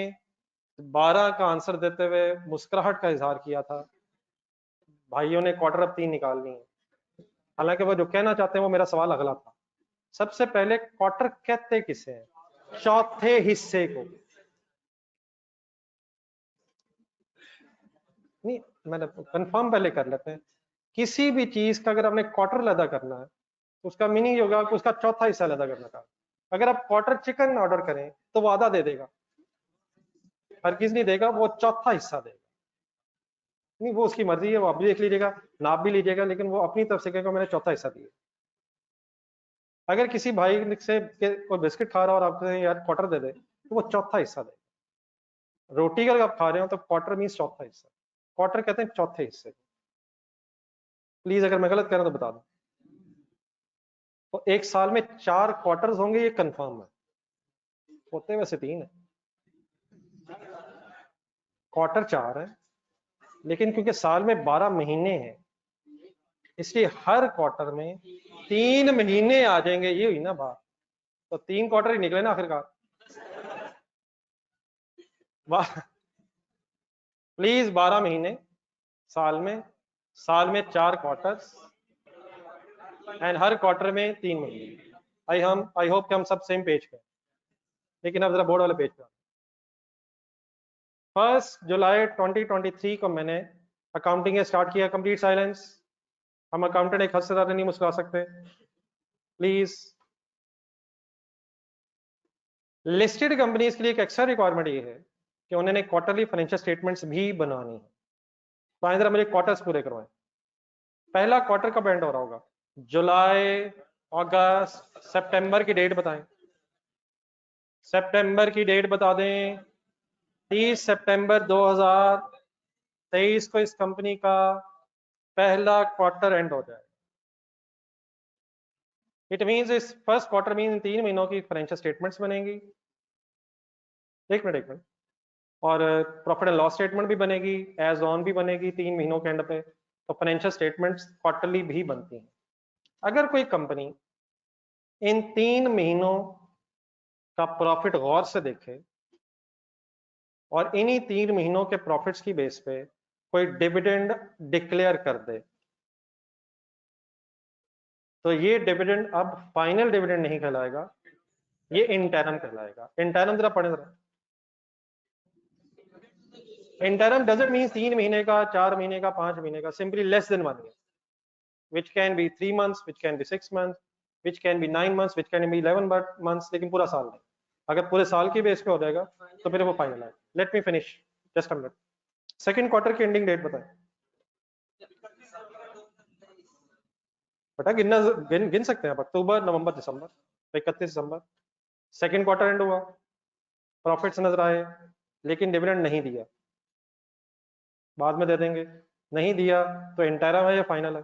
12 का आंसर देते हुए मुस्कुराहट का इजहार किया था, भाइयों ने क्वार्टर अब 3 निकालनी है। हालांकि वो जो कहना चाहते हैं वो मेरा सवाल अगला था। सबसे पहले क्वार्टर कहते किसे हैं? चौथे हिस्से को। नहीं, मैंने कंफर्म पहले कर लेते हैं। किसी भी चीज का अगर आपने क्वार्टर अदा करना है तो उसका मीनिंग होगा कि उसका चौथा हिस्सा अदा करना का। अगर आप क्वार्टर चिकन ऑर्डर करें तो वो आधा दे देगा, हर किसी नहीं देगा, वो चौथा हिस्सा देगा। नहीं, वो उसकी मर्जी है, वो आप भी देख लीजिएगा, नाप भी लीजिएगा, लेकिन वो अपनी तरफ से कहेगा मैंने चौथा हिस्सा दिया। अगर किसी भाई से कोई बिस्किट खा रहा है और आप कहें यार क्वार्टर दे दे तो वो चौथा हिस्सा देगा। रोटी अगर आप खा रहे हो तो क्वार्टर मीन्स चौथा हिस्सा, क्वार्टर कहते हैं चौथे हिस्से। प्लीज अगर मैं गलत कह रहा हूं तो बता दूं। तो एक साल में 4 क्वार्टर्स होंगे ये कंफर्म है, होते वैसे 3 है, क्वार्टर 4 है, लेकिन क्योंकि साल में 12 महीने हैं इसलिए हर क्वार्टर में 3 महीने आ जाएंगे। ये हुई ना बात, तो 3 क्वार्टर ही निकले ना आखिरकार। प्लीज 12 महीने साल में, साल में 4 क्वार्टर्स एंड हर क्वार्टर में 3 महीने। आई होप कि हम सब सेम पेज पे। लेकिन अब जरा बोर्ड वाले पेज पे। 1 जुलाई 2023 को मैंने अकाउंटिंग स्टार्ट किया। कंप्लीट साइलेंस, हम अकाउंटेंट एक हद से ज्यादा नहीं मुस्कुरा सकते प्लीज। लिस्टेड कंपनीज के लिए एक एक्स्ट्रा रिक्वायरमेंट ये है कि उन्होंने क्वार्टरली फाइनेंशियल स्टेटमेंट्स भी बनानी है। तो आइए जरा मेरे क्वार्टर्स पूरे करवाएं। पहला क्वार्टर कब एंड हो रहा होगा? जुलाई, अगस्त, सितंबर की डेट बताएं। सितंबर की डेट बता दें। 30 सितंबर 2023 को इस कंपनी का पहला क्वार्टर एंड हो जाए। इट मींस इस फर्स्ट क्वार्टर में इन 3 महीनों की फाइनेंशियल स्टेटमेंट्स बनेंगी। एक मिनट। और प्रॉफिट एंड लॉस स्टेटमेंट भी बनेगी, एज ऑन भी बनेगी 3 महीनों के एंड पे। तो फाइनेंशियल स्टेटमेंट्स क्वार्टरली भी बनती हैं। अगर कोई कंपनी इन 3 महीनों का प्रॉफिट गौर से देखे और इन्हीं 3 महीनों के प्रॉफिट्स की बेस पे कोई डिविडेंड डिक्लेयर कर दे, तो ये डिविडेंड अब फाइनल डिविडेंड नहीं कहलाएगा, ये इंटरम कहलाएगा। इंटरम जरा पढ़े जरा। इंटरम डजंट मीन 3 महीने का, 4 महीने का, 5 महीने का, simply less than 1 year, which can be 3 months, which can be 6 months, which can be 9 months, which can be 11 months, लेकिन पूरा साल नहीं। अगर पूरे साल की बेस पे हो जाएगा तो फिर वो फाइनल है। Let me finish just a minute. Second quarter की एंडिंग डेट बताएं बेटा। गिन सकते हैं आप, अक्टूबर, नवंबर, दिसंबर, 31 दिसंबर सेकंड क्वार्टर एंड हुआ, प्रॉफिट्स नजर आए, लेकिन डिविडेंड नहीं दिया। बाद में दे देंगे। नहीं दिया तो इंटरम है या फाइनल है?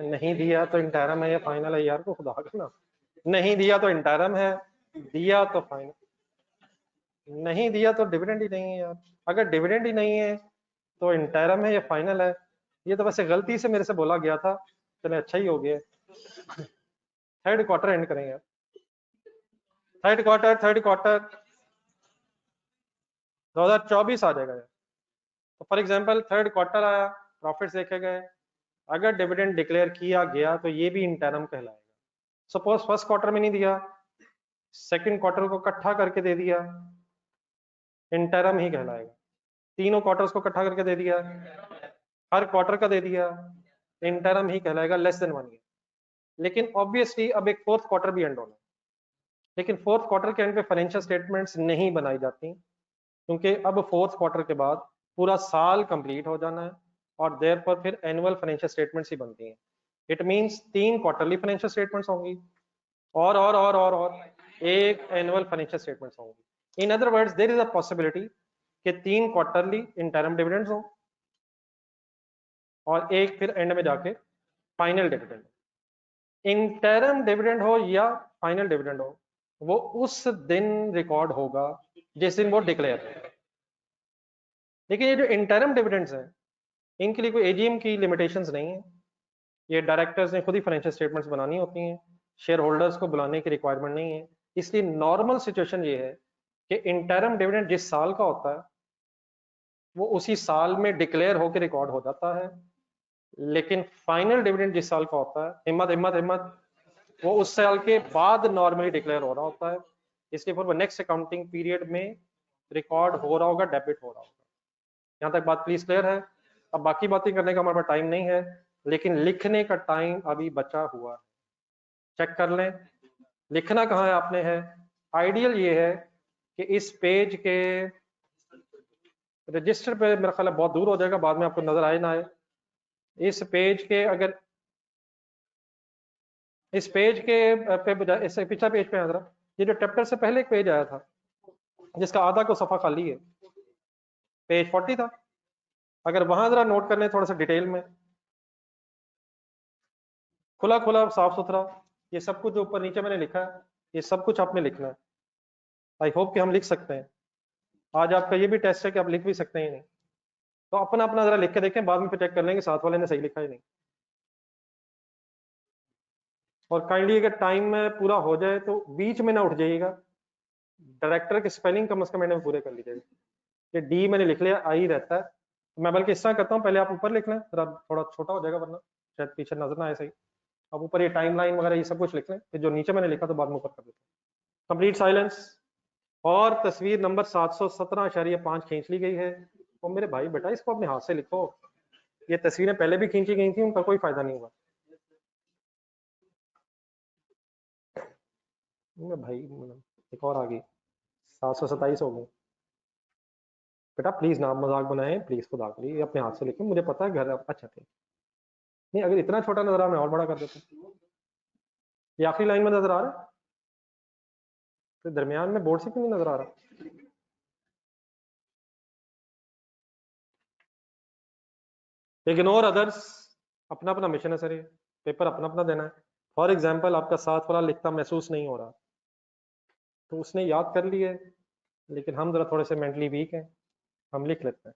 नहीं दिया तो इंटरम है या फाइनल है? यार को खुदा का ना, नहीं दिया तो इंटरम है, दिया तो फाइनल, नहीं दिया तो डिविडेंड ही नहीं है यार। अगर डिविडेंड ही नहीं है तो इंटरम है या फाइनल है? ये तो वैसे गलती से मेरे से बोला गया था, चले अच्छा ही हो गया। थर्ड क्वार्टर एंड करेंगे। थर्ड क्वार्टर 2024 आ जाएगा यार। तो फॉर एग्जांपल थर्ड क्वार्टर आया, प्रॉफिट्स देखे गए, अगर डिविडेंड डिक्लेयर किया गया तो ये भी इंटरम कहलाएगा। सपोज फर्स्ट क्वार्टर में नहीं दिया, सेकंड क्वार्टर को इकट्ठा करके दे दिया, इंटरम ही कहलाएगा। तीनों क्वार्टर्स को इकट्ठा करके दे दिया, हर क्वार्टर का दे दिया, इंटरम ही कहलाएगा, लेस देन 1 ईयर। लेकिन ऑब्वियसली अब एक फोर्थ क्वार्टर भी एंड होना है, लेकिन फोर्थ क्वार्टर के एंड पे फाइनेंशियल स्टेटमेंट्स नहीं बनाई जाती, क्योंकि अब फोर्थ क्वार्टर के बाद पूरा साल कंप्लीट हो जाना है और देयर पर फिर एनुअल फाइनेंशियल स्टेटमेंट्स ही बनती हैं। It means 3 quarterly financial statements होंगी और एक एनुअल फाइनेंशियल स्टेटमेंट्स होंगी। In other words there is a possibility कि 3 क्वार्टरली इंटरम डिविडेंड्स हो और एक फिर एंड में जाके फाइनल डिविडेंड। इंटरम डिविडेंड हो या फाइनल डिविडेंड हो, वो उस दिन रिकॉर्ड होगा जिस दिन वो डिक्लेयर है। लेकिन ये जो इंटरम डिविडेंड्स हैं, इनके लिए कोई एजीएम की लिमिटेशंस नहीं है। ये डायरेक्टर्स ने खुद ही फाइनेंशियल स्टेटमेंट्स बनानी होती हैं, शेयर होल्डर्स को बुलाने की रिक्वायरमेंट नहीं है। इसलिए नॉर्मल सिचुएशन ये है कि इंटरम डिविडेंड जिस साल का होता है वो उसी साल में डिक्लेयर होकर रिकॉर्ड हो जाता है, लेकिन फाइनल डिविडेंड जिस साल का होता है, हिम्मत हिम्मत हिम्मत, वो उस साल के बाद नॉर्मली डिक्लेयर हो रहा होता है। इसलिए फिर वो नेक्स्ट अकाउंटिंग पीरियड में रिकॉर्ड हो रहा होगा, डेबिट हो रहा होगा। यहाँ तक बात प्लीज क्लियर है? अब बाकी बातें करने का हमारे पास टाइम नहीं है, लेकिन लिखने का टाइम अभी बचा हुआ है। चेक कर लें लिखना कहाँ है आपने है। आइडियल ये है कि इस पेज के रजिस्टर पे मेरा ख्याल है बहुत दूर हो जाएगा, बाद में आपको नजर आए ना आए। इस पेज के अगर इस पेज के पे बजाय इससे पिछला पेज पे जरा, ये जो चैप्टर से पहले एक पेज आया था जिसका आधा को सफा खाली है, पेज 40 था, अगर वहां जरा नोट कर लें थोड़ा सा डिटेल में, खुला खुला साफ सुथरा, ये सब कुछ जो ऊपर नीचे मैंने लिखा है ये सब कुछ आपने लिखना है। आई होप कि हम लिख सकते हैं। आज आपका ये भी टेस्ट है कि आप लिख भी सकते हैं नहीं, तो अपना अपना जरा लिख के देखें, बाद में फिर चेक कर लेंगे साथ वाले ने सही लिखा है नहीं। और काइंडली अगर टाइम में पूरा हो जाए तो बीच में ना उठ जाइएगा, डायरेक्टर के स्पेलिंग कम से कम मैंने पूरे कर लीजिएगा। ये डी मैंने लिख लिया, आई रहता है, तो मैं बल्कि इस तरह करता हूँ, पहले आप ऊपर लिख लें, जरा थोड़ा छोटा हो जाएगा वरना शायद पीछे नजर ना आए सही। अब ऊपर ये टाइम लाइन वगैरह ये सब कुछ लिख लें, फिर जो नीचे मैंने लिखा तो बाद में ऊपर कर देते हैं। Complete silence. और तस्वीर नंबर 717.5 खींच ली गई है। और मेरे भाई बेटा इसको अपने हाथ से लिखो, ये तस्वीरें पहले भी खींची गई थी, उनका कोई फायदा नहीं हुआ। भाई एक और आ गई, 727 हो गई। बेटा प्लीज ना मजाक बनाएं प्लीज, खुदा के लिए अपने हाथ से लिखें, मुझे पता है घर अच्छा थे। नहीं, अगर इतना छोटा नजर आ रहा मैं और बड़ा कर देता हूँ। ये आखिरी लाइन में नजर आ रहा है, तो दरमियान में बोर्ड से क्यों नहीं नजर आ रहा? इग्नोर अदर्स, अपना अपना मिशन है सर, ये पेपर अपना अपना देना है। फॉर एग्जाम्पल आपका साथ वाला लिखता महसूस नहीं हो रहा, तो उसने याद कर लिए, लेकिन हम जरा थोड़े से मेंटली वीक हैं, हम लिख लेते हैं।